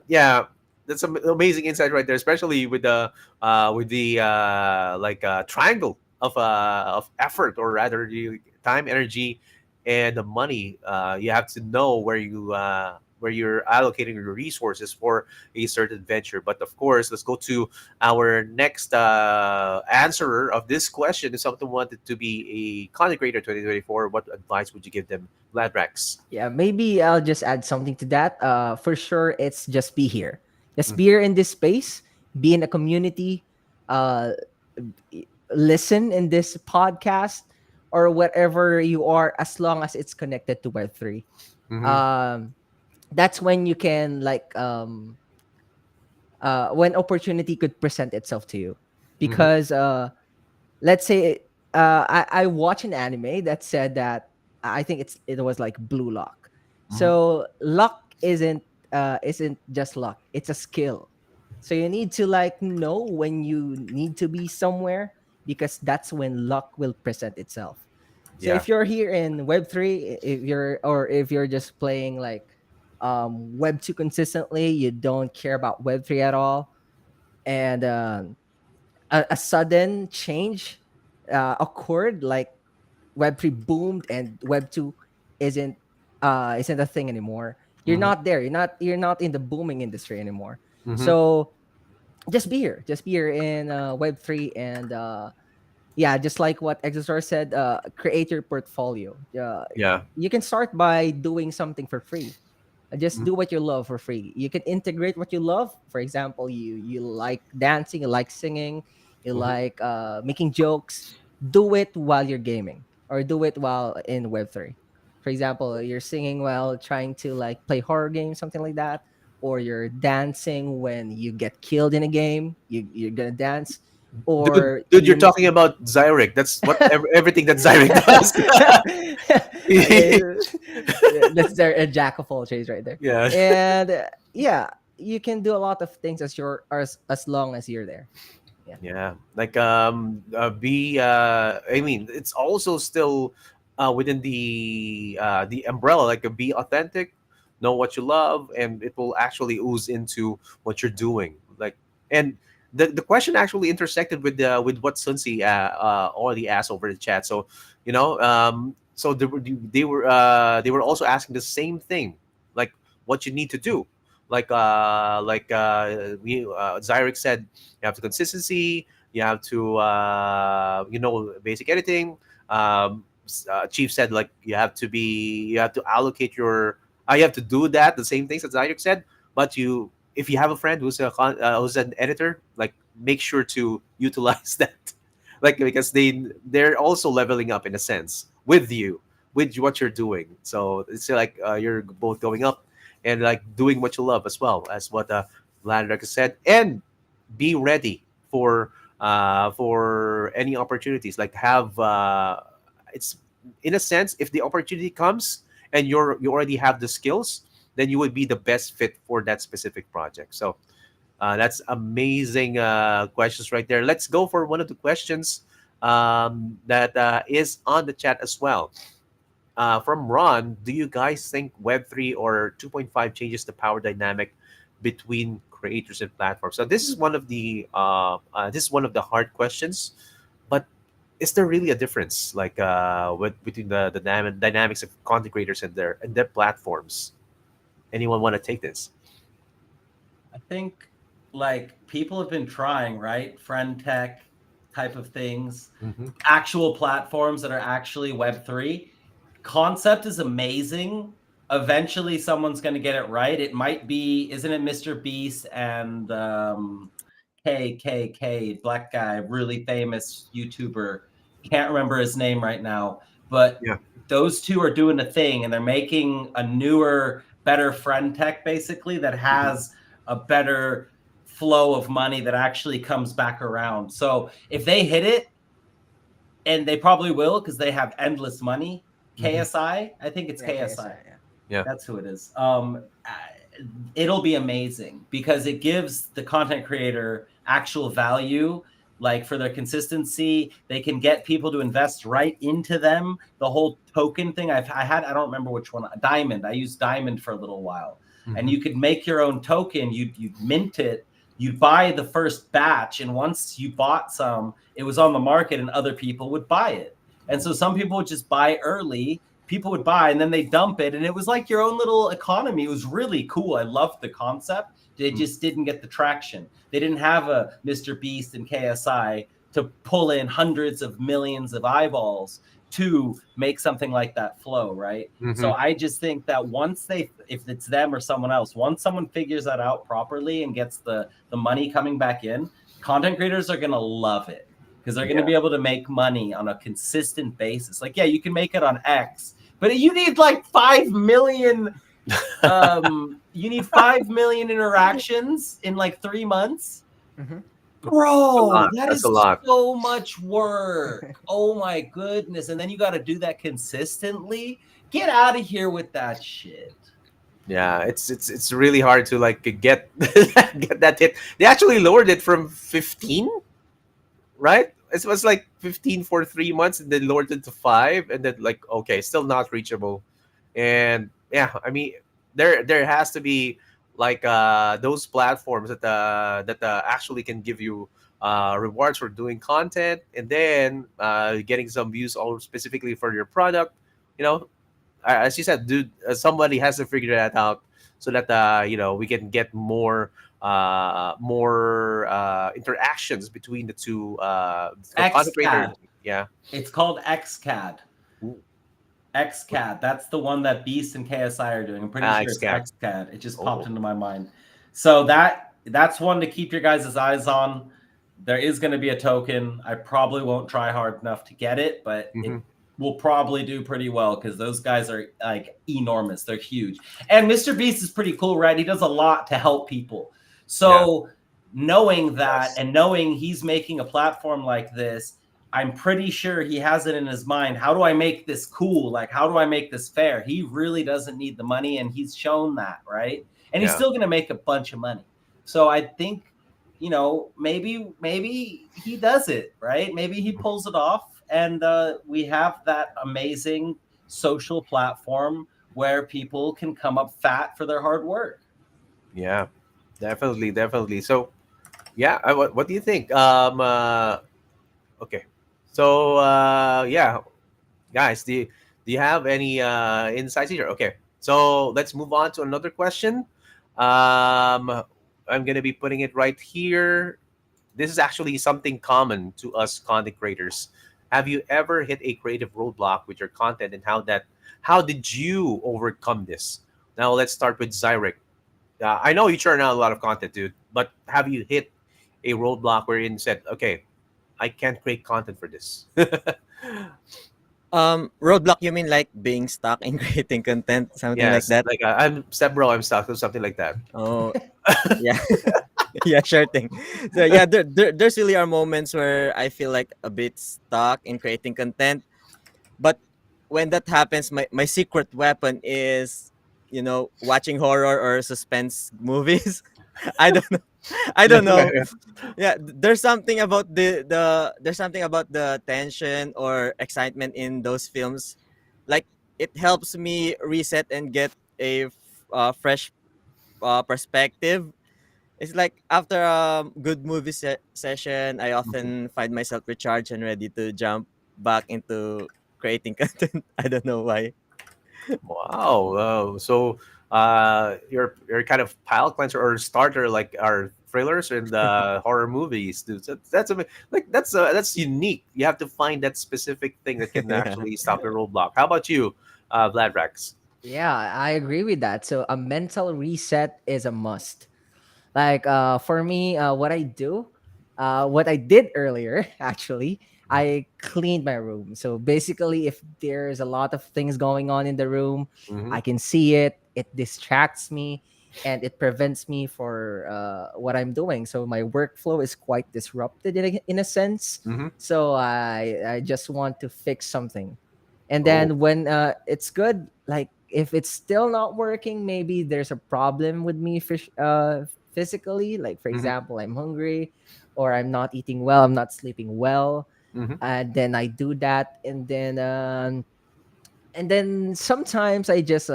yeah, that's some amazing insight right there, especially with the triangle of effort, or rather the time, energy, and the money. You have to know where you're allocating your resources for a certain venture. But of course, let's go to our next answerer of this question. If someone wanted to be a content creator 2024, what advice would you give them, Ladrex? Yeah, maybe I'll just add something to that. For sure, it's just be here. Just Mhm. be here in this space, be in a community, uh, listen in this podcast or whatever you are, as long as it's connected to Web3. Mhm. Um, that's when you can when opportunity could present itself to you. Mhm. Because let's say I watch an anime that said that I think it was like blue lock. Mhm. So luck isn't just luck; it's a skill. So you need to like know when you need to be somewhere, because that's when luck will present itself. So Yeah. if you're here in Web3, if you're just playing like Web2 consistently, you don't care about Web3 at all, and a sudden change occurred, like Web3 boomed and Web2 isn't isn't a thing anymore. You're Mhm. not there. You're not in the booming industry anymore. Mhm. So just be here in Web3, and yeah, just like what Exosor said, create your portfolio. Yeah. You can start by doing something for free. Just Mhm. do what you love for free. You can integrate what you love. For example, you like dancing, you like singing, you Mhm. like making jokes. Do it while you're gaming, or do it while in Web3. For example, you're singing while trying to like play horror games, something like that, or you're dancing when you get killed in a game. You're gonna dance, Dude, or dude, you're talking about Zyrek. That's everything that Zyrek does. okay, that's their a jack of all trades right there. Yeah. And yeah, you can do a lot of things as long as you're there. Yeah. Yeah, like be I mean, it's also still within the umbrella, like be authentic, know what you love, and it will actually ooze into what you're doing. Like, and the question actually intersected with what Sunsi already asked over the chat. So, so they were also asking the same thing, like what you need to do. Zyrek said, you have to consistency, you have to basic editing. Chief said, like, you have to allocate your you have to do that, the same things that Zayek said. But if you have a friend who's an editor, like, make sure to utilize that, like, because they're also leveling up in a sense with you, with what you're doing. So it's like you're both going up and like doing what you love, as well as what Landrek said. And be ready for any opportunities. Like have it's in a sense, if the opportunity comes and you already have the skills, then you would be the best fit for that specific project. So that's amazing questions right there. Let's go for one of the questions that is on the chat as well. From Ron, do you guys think Web3 or 2.5 changes the power dynamic between creators and platforms? So this is one of the hard questions, but is there really a difference, like between the dynamics of content creators and their platforms? Anyone want to take this? I think like people have been trying, right? Friend tech type of things, Mm-hmm. actual platforms that are actually Web3. Concept is amazing. Eventually, someone's going to get it right. It might be, isn't it Mr. Beast and KKK, black guy, really famous YouTuber. Can't remember his name right now, but Yeah. those two are doing a thing and they're making a newer, better friend tech basically that has a better flow of money that actually comes back around. So if they hit it, and they probably will because they have endless money. KSI, I think it's KSI. Yeah. That's who it is. It'll be amazing because it gives the content creator actual value, like for their consistency. They can get people to invest right into them. The whole token thing I don't remember which one. Diamond. I used Diamond for a little while, and you could make your own token. You'd mint it. You'd buy the first batch, and once you bought some, it was on the market, and other people would buy it. And so some people would just buy early. People would buy, and then they dump it, and it was like your own little economy. It was really cool. I loved the concept. They just didn't get the traction. They didn't have a Mr. Beast and KSI to pull in hundreds of millions of eyeballs to make something like that flow, right? So I just think that once if it's them or someone else, once someone figures that out properly and gets the money coming back in, content creators are going to love it because they're going to be able to make money on a consistent basis. Like, yeah, you can make it on X, but you need like 5 million you need 5 million interactions in like 3 months. Bro, that is so much work. Oh my goodness. And then you got to do that consistently. Get out of here with that shit. Yeah, it's really hard to like get get that hit. They actually lowered it from 15, right? It was like 15 for 3 months and then lowered it to 5 and then like okay, still not reachable. And yeah, I mean there has to be like those platforms that actually can give you rewards for doing content and then getting some views all specifically for your product. You know, as you said, dude, somebody has to figure that out so that we can get more interactions between the two content creators. Yeah, it's called XCAD. XCAD. That's the one that Beast and KSI are doing. I'm pretty sure it's XCAD. It just popped into my mind. So that's one to keep your guys' eyes on. There is going to be a token. I probably won't try hard enough to get it, but it will probably do pretty well because those guys are like enormous. They're huge. And Mr. Beast is pretty cool, right? He does a lot to help people. So knowing that and knowing he's making a platform like this, I'm pretty sure he has it in his mind. How do I make this cool? Like, how do I make this fair? He really doesn't need the money, and he's shown that, right? And he's still going to make a bunch of money. So I think, maybe he does it, right? Maybe he pulls it off, and we have that amazing social platform where people can come up fat for their hard work. Yeah, definitely. So, yeah, what do you think? Okay. So guys, do you have any insights here? Okay, so let's move on to another question. I'm gonna be putting it right here. This is actually something common to us content creators. Have you ever hit a creative roadblock with your content, and how did you overcome this? Now let's start with Zyric. I know you churn out a lot of content, dude, but have you hit a roadblock wherein you said, okay, I can't create content for this? Roadblock, you mean like being stuck in creating content, something like Yes, that? like I'm step bro, I'm stuck or something like that. Oh, yeah. Yeah, sure thing. So yeah, there's really are moments where I feel like a bit stuck in creating content. But when that happens, my secret weapon is, watching horror or suspense movies. I don't know. I don't know. Yeah, there's something about there's something about the tension or excitement in those films. Like, it helps me reset and get a fresh perspective. It's like after a good movie session, I often find myself recharged and ready to jump back into creating content. I don't know why. Wow. So you're kind of pile cleanser or starter like our thrillers and horror movies, dude. So like that's unique. You have to find that specific thing that can Yeah. actually stop your roadblock. How about you, Vlad Rex? Yeah, I agree with that. So a mental reset is a must. Like for me, what I did earlier actually, I cleaned my room. So basically, if there's a lot of things going on in the room, Mm-hmm. I can see it. It distracts me, and it prevents me for what I'm doing. So my workflow is quite disrupted in a sense. Mm-hmm. So I just want to fix something, and Oh. then when it's good, like if it's still not working, maybe there's a problem with me physically. Like for Mm-hmm. example, I'm hungry, or I'm not eating well, I'm not sleeping well, Mm-hmm. and then I do that, and then sometimes I just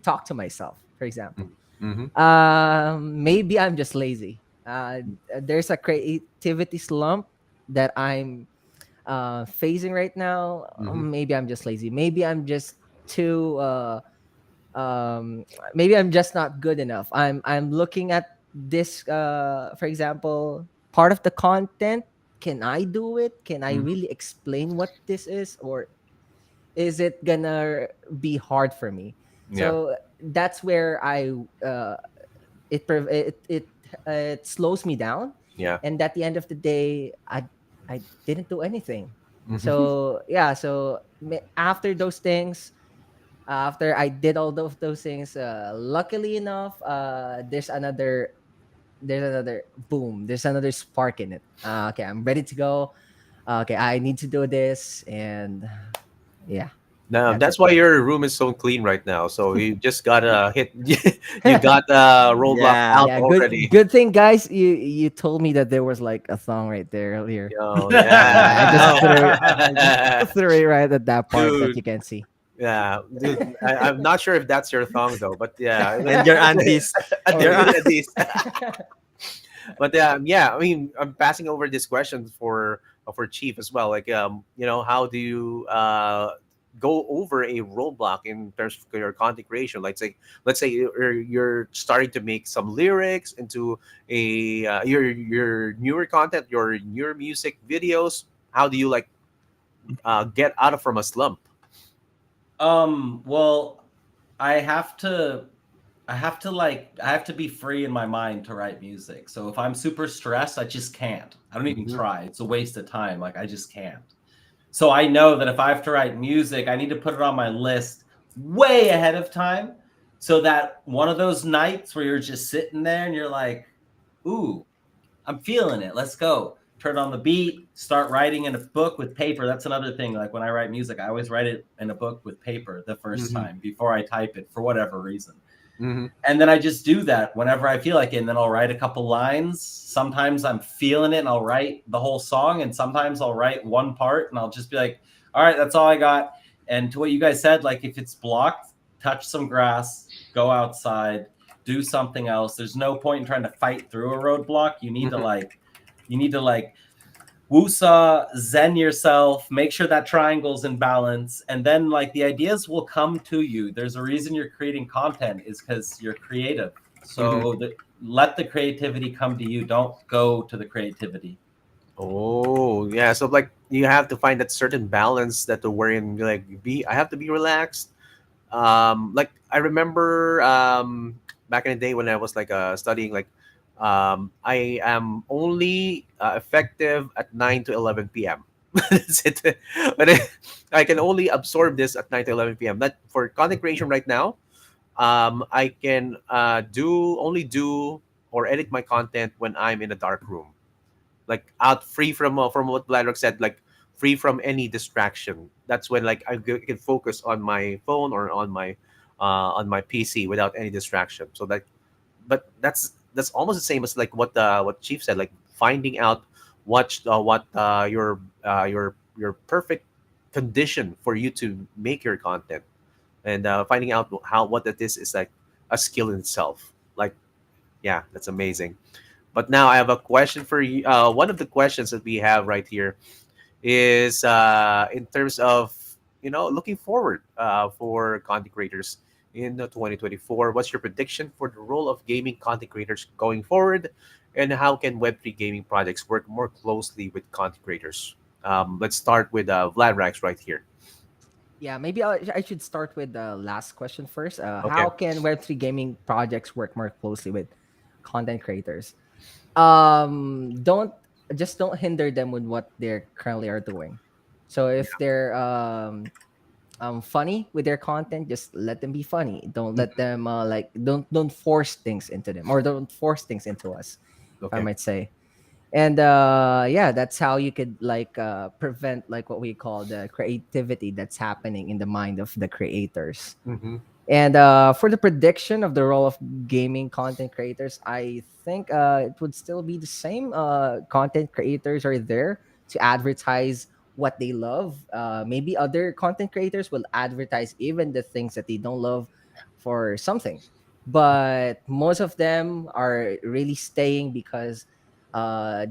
talk to myself. For example, Mm-hmm. maybe I'm just lazy. There's a creativity slump that I'm facing right now. Mm-hmm. Maybe I'm just lazy. Maybe I'm just too. Um, maybe I'm just not good enough. I'm looking at this. For example, part of the content. Can I do it? Can I Mm-hmm. really explain what this is, or is it gonna be hard for me? Yeah. So that's where it slows me down, Yeah. and at the end of the day, I didn't do anything. Mm-hmm. So yeah, so after those things, after I did all those things, luckily enough, there's another boom, there's another spark in it. Okay, I'm ready to go. Okay, I need to do this, and yeah, Now that's that's it. why your room is so clean right now. So you just gotta hit. You got roadblock Yeah. out Yeah, good already. good thing, guys. You told me that there was like a song right there earlier. Oh Yeah, I just yeah, threw I just threw it right at that part that dude. you can see. Yeah, dude. I'm not sure if that's your thong though, but yeah, And your aunties. Your Or at least. But yeah. I mean, I'm passing over this question for Chief as well. Like, how do you go over a roadblock in terms of your content creation? Like, say, let's say you're starting to make some lyrics into your newer content, your newer music videos. How do you like get out of from a slump? Well, I have to I have to be free in my mind to write music. So if I'm super stressed, I just can't. I don't even Mhm. try. It's a waste of time. Like I just can't. So I know that if I have to write music, I need to put it on my list way ahead of time so that one of those nights where you're just sitting there and you're like, "Ooh, I'm feeling it. Let's go." Turn on the beat, start writing in a book with paper. That's another thing. Like when I write music, I always write it in a book with paper the first Mhm. time before I type it for whatever reason. Mhm. And then I just do that whenever I feel like it. And then I'll write a couple lines. Sometimes I'm feeling it and I'll write the whole song. And sometimes I'll write one part and I'll just be like, all right, that's all I got. And to what you guys said, like if it's blocked, touch some grass, go outside, do something else. There's no point in trying to fight through a roadblock. Mhm. You need to like woosah, zen yourself, make sure that triangle's in balance, and then like the ideas will come to you. There's a reason you're creating content is because you're creative. Mhm. So let the creativity come to you. Don't go to the creativity. Oh, yeah. So like you have to find that certain balance that to where in like be I have to be relaxed. Like I remember back in the day when I was like studying like I am only effective at 9 to 11 p.m. That's it. But I can only absorb this at 9 to 11 p.m. But for content creation right now, I can do or edit my content when I'm in a dark room, like out free from what Bladrock said, like free from any distraction. That's when like can focus on my phone or on my PC without any distraction. So that, but that's almost the same as like what Chief said, like finding out what your perfect condition for you to make your content, and finding out how what that is like a skill in itself. Like, yeah, that's amazing. But now I have a question for you. One of the questions that we have right here is in terms of looking forward for content creators in 2024. What's your prediction for the role of gaming content creators going forward, and how can Web3 gaming projects work more closely with content creators? Let's start with Vlad Rax right here. Yeah, maybe I should start with the last question first. Okay. How can Web3 gaming projects work more closely with content creators? Don't just don't hinder them with what they're currently are doing. So if they're funny with their content, just let them be funny. Don't let them like don't force things into them, or don't force things into us, if I Okay. might say. And yeah, that's how you could like prevent like what we call the creativity that's happening in the mind of the creators. Mm-hmm. And for the prediction of the role of gaming content creators, I think it would still be the same. Content creators are there to advertise what they love. Maybe other content creators will advertise even the things that they don't love for something. But most of them are really staying because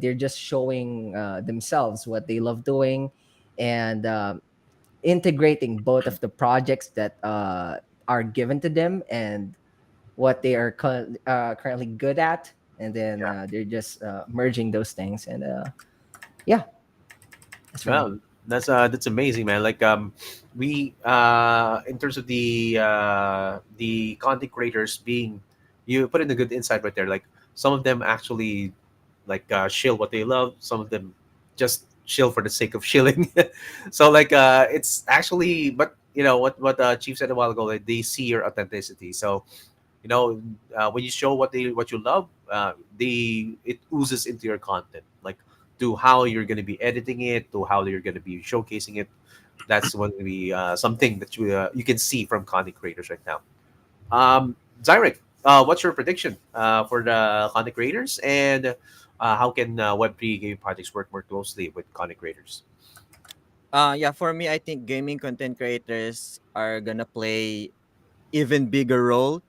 they're just showing themselves what they love doing, and integrating both of the projects that are given to them and what they are currently good at, and then Yeah. they're just merging those things. And yeah, that's for me. Well, that's amazing, man. Like we in terms of the content creators being, you put in a good insight right there. Like some of them actually like shill what they love. Some of them just shill for the sake of shilling. So like it's actually, but what Chief said a while ago, like they see your authenticity. So when you show what you love, it oozes into your content, like to how you're going to be editing it, to how you're going to be showcasing it. That's going to be something that you can see from content creators right now. Zyrek, what's your prediction for the content creators, and how can Web3 gaming projects work more closely with content creators? Yeah, for me, I think gaming content creators are gonna play even bigger role.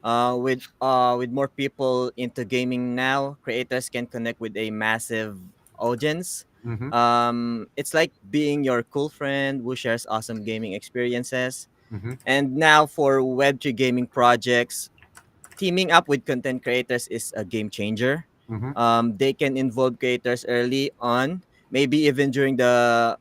With more people into gaming now, creators can connect with a massive audience. Mm-hmm. It's like being your cool friend who shares awesome gaming experiences. Mm-hmm. And now for Web3 gaming projects, teaming up with content creators is a game changer. Mm-hmm. They can involve creators early on, maybe even during the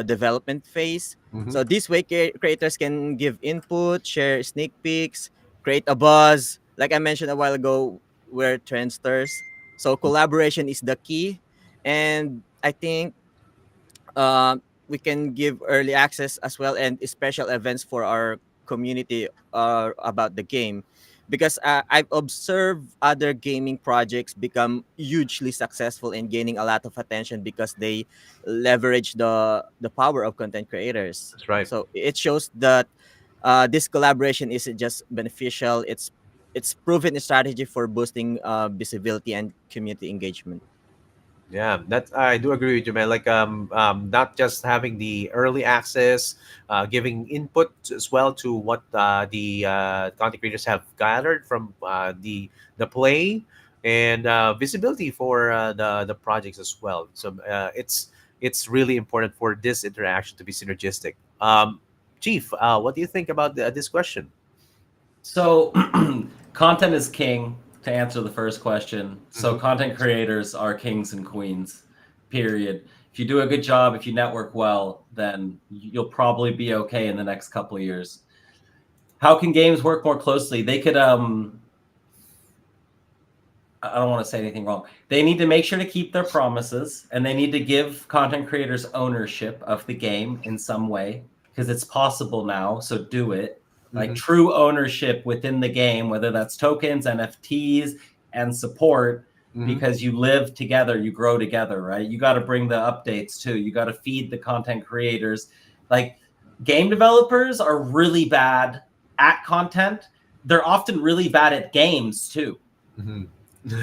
development phase. Mm-hmm. So this way, creators can give input, share sneak peeks, create a buzz. Like I mentioned a while ago, we're trendsters. So collaboration is the key, and I think we can give early access as well and special events for our community about the game, because I've observed other gaming projects become hugely successful and gaining a lot of attention because they leverage the power of content creators. That's right. So it shows that this collaboration isn't just beneficial, it's proven a strategy for boosting visibility and community engagement. Yeah, that I do agree with you, man. Like not just having the early access, giving input as well to what the content creators have gathered from the play, and visibility for the projects as well. So it's really important for this interaction to be synergistic. Chief, what do you think about this question? So, content is king, to answer the first question. So, Hmm. content creators are kings and queens, period. If you do a good job, if you network well, then you'll probably be okay in the next couple of years. How can games work more closely? They could I don't want to say anything wrong. They need to make sure to keep their promises, and they need to give content creators ownership of the game in some way, because it's possible now. So do it. Like Mhm. true ownership within the game, whether that's tokens, NFTs, and support, Mhm. because you live together, you grow together, right? You got to bring the updates too. You got to feed the content creators. Like game developers are really bad at content. They're often really bad at games too. Mhm.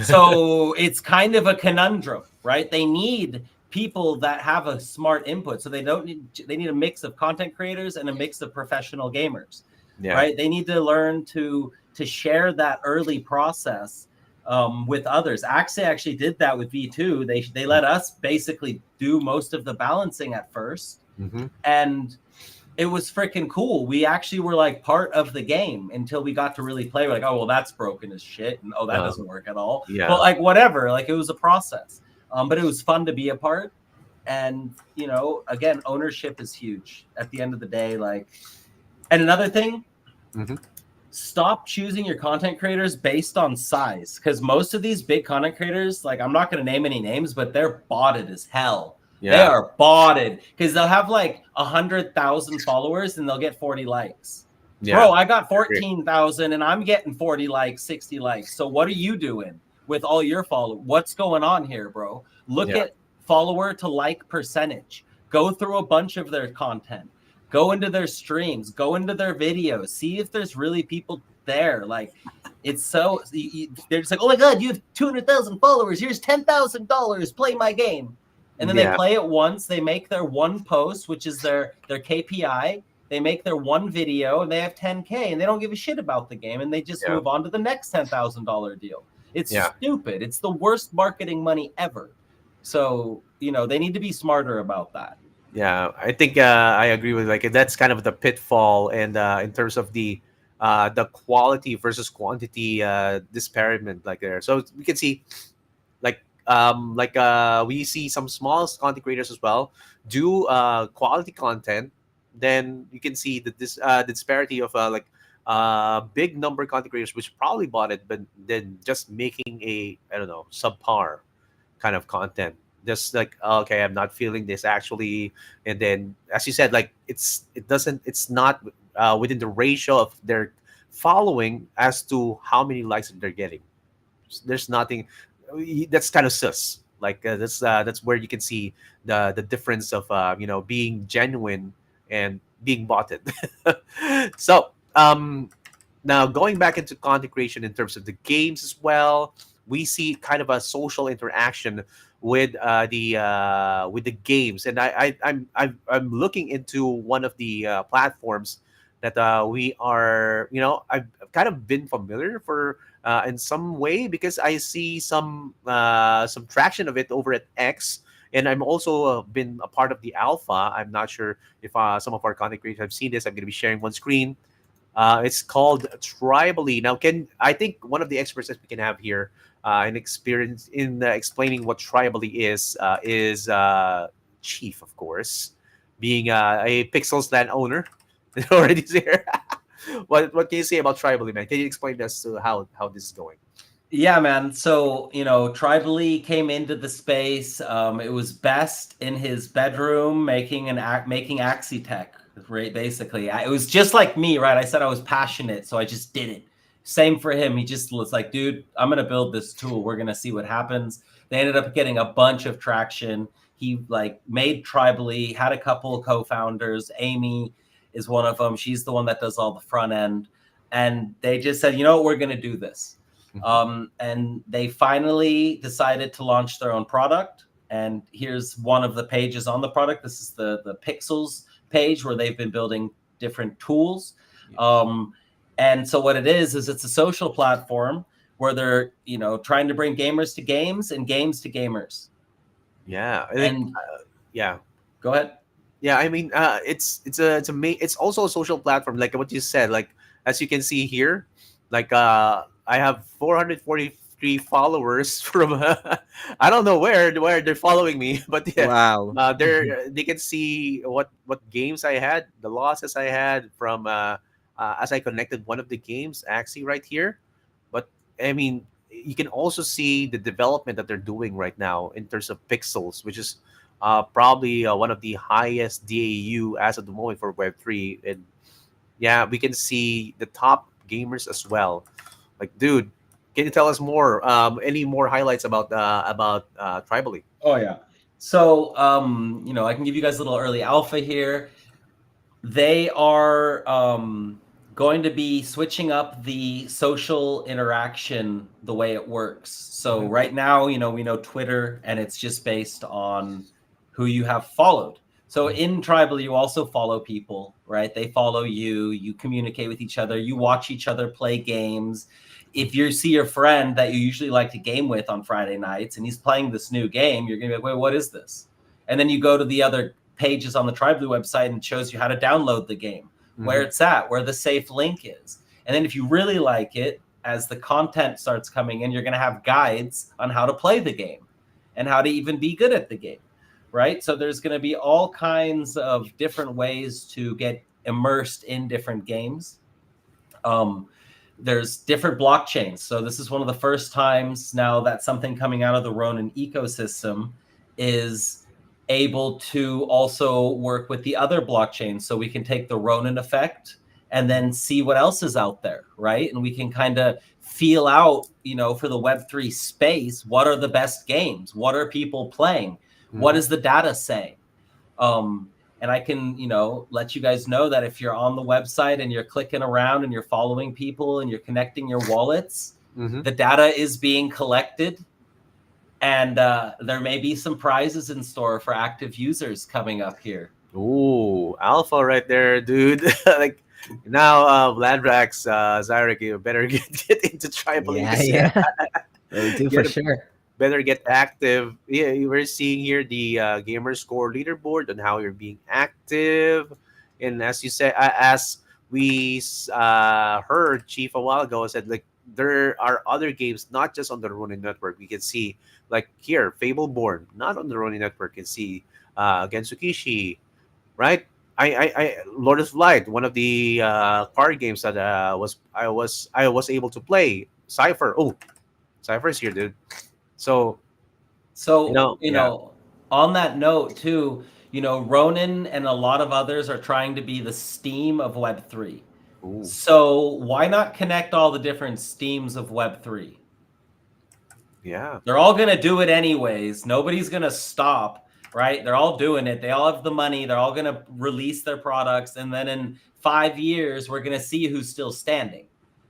So it's kind of a conundrum, right? They need people that have a smart input. So they need a mix of content creators and a mix of professional gamers, Yeah. right? They need to learn to share that early process with others. Axie actually did that with V2. They let us basically do most of the balancing at first, Mhm. and it was freaking cool. We actually were like part of the game until we got to really play. We're like, oh, well, that's broken as shit. And oh, that doesn't work at all. Yeah. But like, whatever, like it was a process. But it was fun to be a part. And, you know, again, ownership is huge at the end of the day. Like, and another thing, Mhm. stop choosing your content creators based on size. Because most of these big content creators, like, I'm not going to name any names, but they're botted as hell. They Yeah. are botted because they'll have like 100,000 followers and they'll get 40 likes. Yeah. Bro, I got 14,000 and I'm getting 40 likes, 60 likes. So what are you doing with all your followers? What's going on here, bro? Look Yeah. at follower to like percentage. Go through a bunch of their content. Go into their streams. Go into their videos. See if there's really people there. Like, it's so they're just like, oh my god, you have 200,000 followers. Here's $10,000. Play my game. And then they Yeah. play it once. They make their one post, which is their KPI. They make their one video, and they have 10K, and they don't give a shit about the game, and they just Yeah. move on to the next $10,000 deal. It's Yeah. stupid. It's the worst marketing money ever. So, you know, they need to be smarter about that. Yeah, I think I agree with like that's kind of the pitfall, and in terms of the quality versus quantity disparagement like there. So we can see we see some small content creators as well do quality content. Then you can see that the disparity of big number content creators which probably bought it, but then just making a I don't know subpar kind of content, just like okay, I'm not feeling this actually. And then as you said, like it's not within the ratio of their following as to how many likes they're getting. There's nothing that's kind of sus, like that's where you can see the difference of being genuine and being botted. So now going back into content creation in terms of the games as well, we see kind of a social interaction with the games. And I'm looking into one of the platforms that we are, I've kind of been familiar for in some way because I see some traction of it over at X. And I'm also been a part of the alpha. I'm not sure if some of our content creators have seen this. I'm going to be sharing one screen. It's called Tribally. Now, can I think one of the experts that we can have here in experience in explaining what Tribally is Chief, of course, being a Pixels land owner that already is here. What can you say about Tribally, man? Can you explain us to how this is going? Yeah, man. So, you know, Tribally came into the space. It was best in his bedroom making Axie tech, right? Basically, it was just like me, right? I said I was passionate, so I just did it. Same for him. He just was like, dude, I'm gonna build this tool. We're gonna see what happens. They ended up getting a bunch of traction. He like made Tribally, had a couple of co-founders. Amy is one of them. She's the one that does all the front end. And they just said, you know what, we're gonna do this. And they finally decided to launch their own product. And here's one of the pages on the product. This is the Pixels page where they've been building different tools. And so what it is it's a social platform where they're, you know, trying to bring gamers to games and games to gamers. Yeah, I think, And yeah. go ahead. Yeah, I mean, it's also a social platform, like what you said. Like as you can see here, like I have 443 followers from I don't know where they're following me, but yeah, Wow. they can see what games I had, the losses I had from as I connected one of the games, actually right here. But I mean, you can also see the development that they're doing right now in terms of pixels, which is probably one of the highest DAU as of the moment for Web3. And yeah, we can see the top gamers as well. Like, dude, can you tell us more? Any more highlights about Tribally? Oh yeah. So I can give you guys a little early alpha here. They are going to be switching up the social interaction the way it works. So right now, we know Twitter, and it's just based on who you have followed. So in Tribal, you also follow people, right? They follow you, you communicate with each other, you watch each other play games. If you see your friend that you usually like to game with on Friday nights and he's playing this new game, you're going to be like, wait, what is this? And then you go to the other pages on the Tribly website and it shows you how to download the game, where it's at, where the safe link is. And then if you really like it, as the content starts coming in, you're going to have guides on how to play the game and how to even be good at the game, right? So there's going to be all kinds of different ways to get immersed in different games. There's different blockchains. So this is one of the first times now that something coming out of the Ronin ecosystem is able to also work with the other blockchains. So we can take the Ronin effect and then see what else is out there, right? And we can kind of feel out, for the Web3 space, what are the best games? What are people playing? What is the data saying? And I can, let you guys know that if you're on the website and you're clicking around and you're following people and you're connecting your wallets, the data is being collected. And there may be some prizes in store for active users coming up here. Ooh, alpha right there, dude. Like now, Landrax, Zyrek, you better get into Tribal. Yeah. They do for sure. Better get active. Yeah, you were seeing here the gamer score leaderboard and how you're being active. And as you said, as we heard Chief a while ago, said like there are other games not just on the Ronin network. We can see like here, Fableborn, not on the Ronin network. You can see Gensukishi, right? I Lord of Light, one of the card games that I was able to play. Cypher, Cypher's here, dude. So on that note too, Ronin and a lot of others are trying to be the Steam of Web3. Ooh. So why not connect all the different Steams of Web3? Yeah. They're all going to do it anyways. Nobody's going to stop, right? They're all doing it. They all have the money. They're all going to release their products. And then in 5 years, we're going to see who's still standing.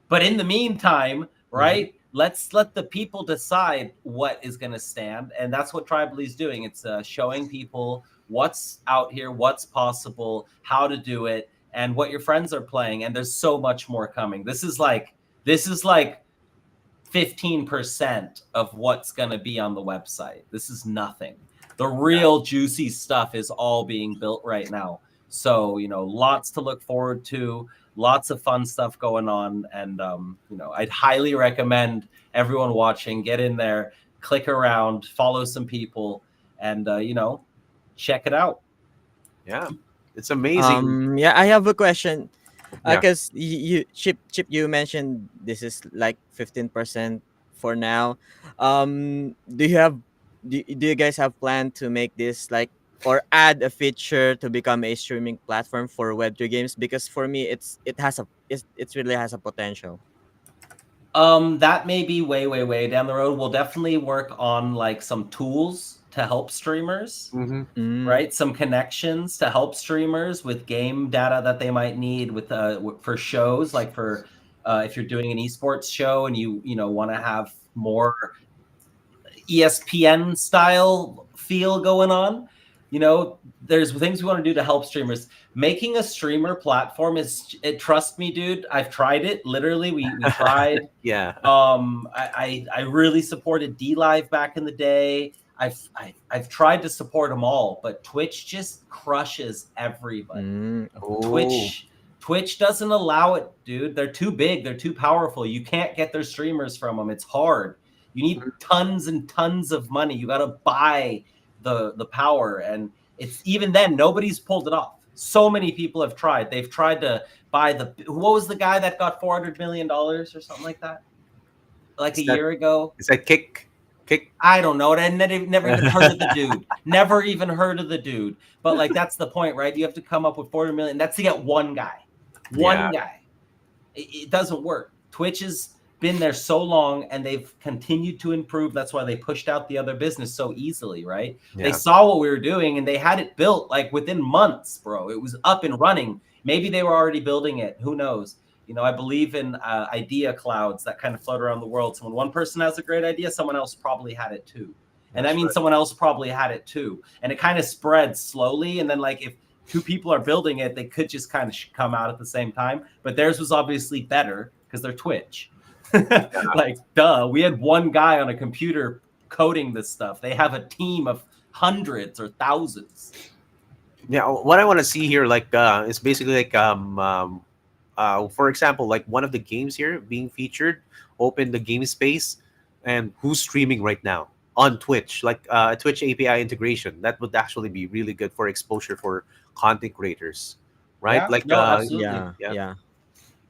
But in the meantime, right, let's let the people decide what is going to stand. And that's what Tribally is doing. It's showing people what's out here, what's possible, how to do it, and what your friends are playing. And there's so much more coming. This is like 15% of what's going to be on the website. This is nothing. The real juicy stuff is all being built right now. So, lots to look forward to, lots of fun stuff going on. And, I'd highly recommend everyone watching, get in there, click around, follow some people, and, check it out. Yeah, it's amazing. I have a question. Yeah. Because Chip, you mentioned this is like 15% for now. Do you guys have plan to make this like or add a feature to become a streaming platform for Web3 games? Because for me, it really has a potential. That may be way down the road. We'll definitely work on like some tools to help streamers, right? Some connections to help streamers with game data that they might need with for shows, like for if you're doing an esports show and you want to have more ESPN style feel going on. There's things we want to do to help streamers. Making a streamer platform trust me, dude, I've tried it. Literally, we tried. Yeah. I really supported DLive back in the day. I've tried to support them all, but Twitch just crushes everybody. Twitch doesn't allow it, dude. They're too big. They're too powerful. You can't get their streamers from them. It's hard. You need tons and tons of money. You got to buy the power, and it's even then nobody's pulled it off. So many people have tried. They've tried to buy what was the guy that got $400 million or something like that? like Is a that year ago. is that kick? I don't know. I never even heard of the dude. Never even heard of the dude. But like that's the point, right? You have to come up with 40 million. That's to get one guy. One Yeah, guy. It doesn't work. Twitch has been there so long and they've continued to improve. That's why they pushed out the other business so easily, right? They yeah. saw what we were doing and they had it built like within months, bro. It was up and running. Maybe they were already building it. Who knows? You know, I believe in idea clouds that kind of float around the world. So when one person has a great idea, someone else probably had it too. And that That's means right. someone else probably had it too. And it kind of spreads slowly. And then, like, if two people are building it, they could just kind of come out at the same time. But theirs was obviously better because they're Twitch. Like, duh. We had one guy on a computer coding this stuff. They have a team of hundreds or thousands. Yeah, what I want to see here, like, is basically like, for example, like one of the games here being featured, open the game space, and who's streaming right now on Twitch, like Twitch API integration. That would actually be really good for exposure for content creators, right? Yeah, Like, no, absolutely. Yeah, yeah, yeah.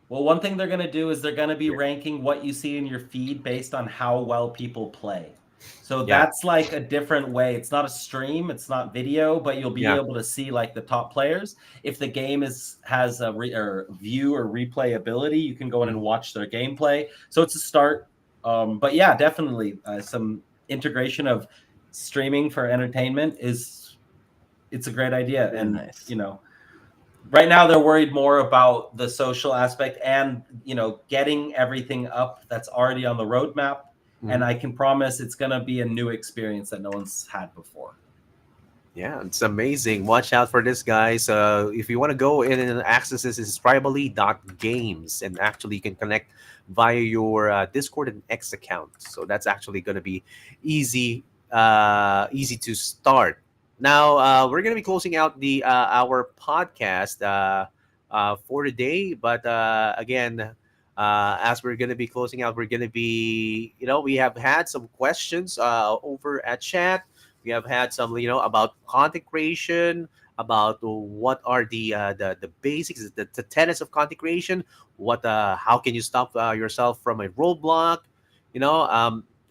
Well, one thing they're going to do is they're going to be yeah, ranking what you see in your feed based on how well people play. So yeah, that's like a different way. It's not a stream, it's not video, but you'll be yeah. able to see like the top players. If the game has a or view or replay ability, you can go in and watch their gameplay. So it's a start. But yeah, definitely some integration of streaming for entertainment it's a great idea. Very And nice. you know, right now they're worried more about the social aspect and getting everything up that's already on the roadmap. And Mhm. I can promise it's going to be a new experience that no one's had before. Yeah, it's amazing. Watch out for this, guys. If you want to go in and access this, it's tribally.games, and actually you can connect via your Discord and X account. So that's actually going to be easy, easy to start. Now we're going to be closing out the our podcast for today, but again. As we're going to be closing out, we're going to be, we have had some questions over at chat. We have had some, about content creation, about what are the basics, the tenets of content creation. How can you stop yourself from a roadblock?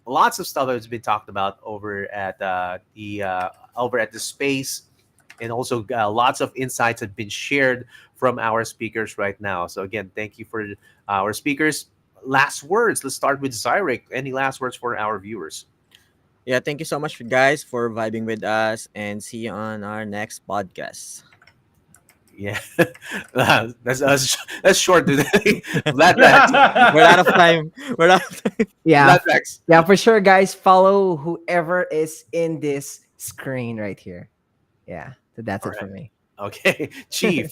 Lots of stuff has been talked about over at the space, and also lots of insights have been shared from our speakers right now. So again, thank you for our speakers. Last words. Let's start with Zyrek. Any last words for our viewers? Yeah, thank you so much, guys, for vibing with us, and see you on our next podcast. Yeah, that's short today. Vlad Max. We're out of time. We're out of time. Yeah, Vlad Max. yeah, for sure, guys. Follow whoever is in this screen right here. Yeah, so that's All it for right. me. Okay, Chief.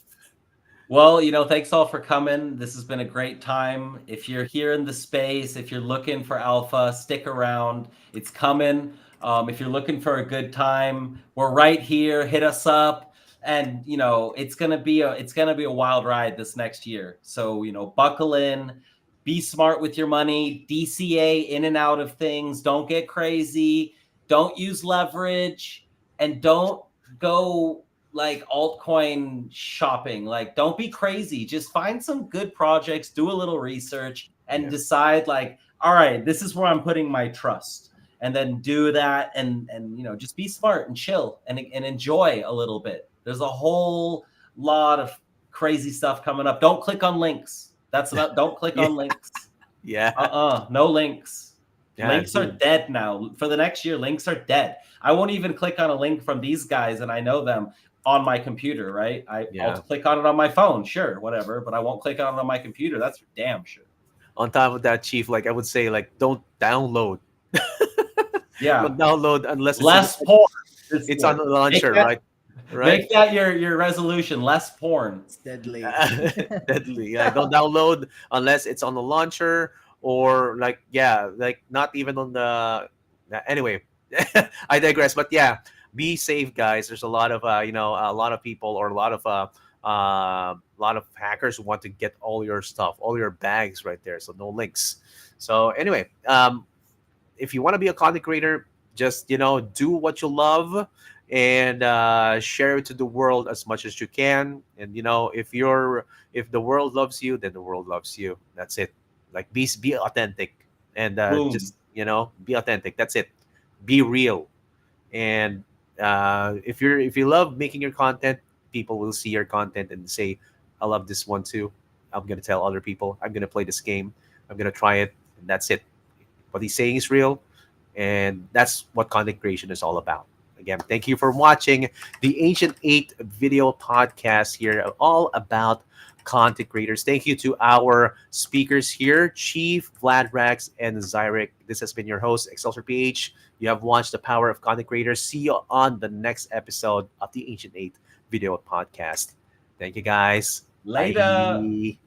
Well, thanks all for coming. This has been a great time. If you're here in the space, if you're looking for alpha, stick around. It's coming. If you're looking for a good time, we're right here. Hit us up. And it's gonna be a wild ride this next year. So buckle in, be smart with your money, DCA in and out of things. Don't get crazy. Don't use leverage, and don't go like altcoin shopping. Like, don't be crazy. Just find some good projects, do a little research, and Yeah. decide like, all right, this is where I'm putting my trust. And then do that, and just be smart and chill and enjoy a little bit. There's a whole lot of crazy stuff coming up. Don't click on links. Don't click Yeah. on links. Yeah. No links. Yeah, Links are dude. dead now. For the next year, links are dead. I won't even click on a link from these guys, and I know them, on my computer, right? Yeah. I'll click on it on my phone, sure, whatever, but I won't click on it on my computer. That's for damn sure. On top of that, Chief, like I would say, like don't download. Yeah. Don't download unless Less porn. it's on the launcher, right? Right. Make that your resolution. Less porn. It's deadly. Deadly. Yeah, don't download unless it's on the launcher, or like not even on the. Anyway, I digress. But yeah, be safe, guys. There's a lot of a lot of people, or a lot of hackers who want to get all your stuff, all your bags right there. So no links. So anyway, if you want to be a content creator, just do what you love, and share it to the world as much as you can. And if the world loves you, then the world loves you. That's it. Like be authentic. and Boom. just be authentic. That's it. Be real. And if you love making your content, people will see your content and say, I love this one too. I'm gonna tell other people, I'm gonna play this game, I'm gonna try it, and that's it. What he's saying is real, and that's what content creation is all about. Again, thank you for watching the Ancient 8 video podcast here, all about content creators. Thank you to our speakers here, Chief, Vlad Rax, and Zyric. This has been your host, Excelsior PH. You have watched The Power of Content Creators. See you on the next episode of the Ancient 8 video podcast. Thank you, guys. Later. Bye.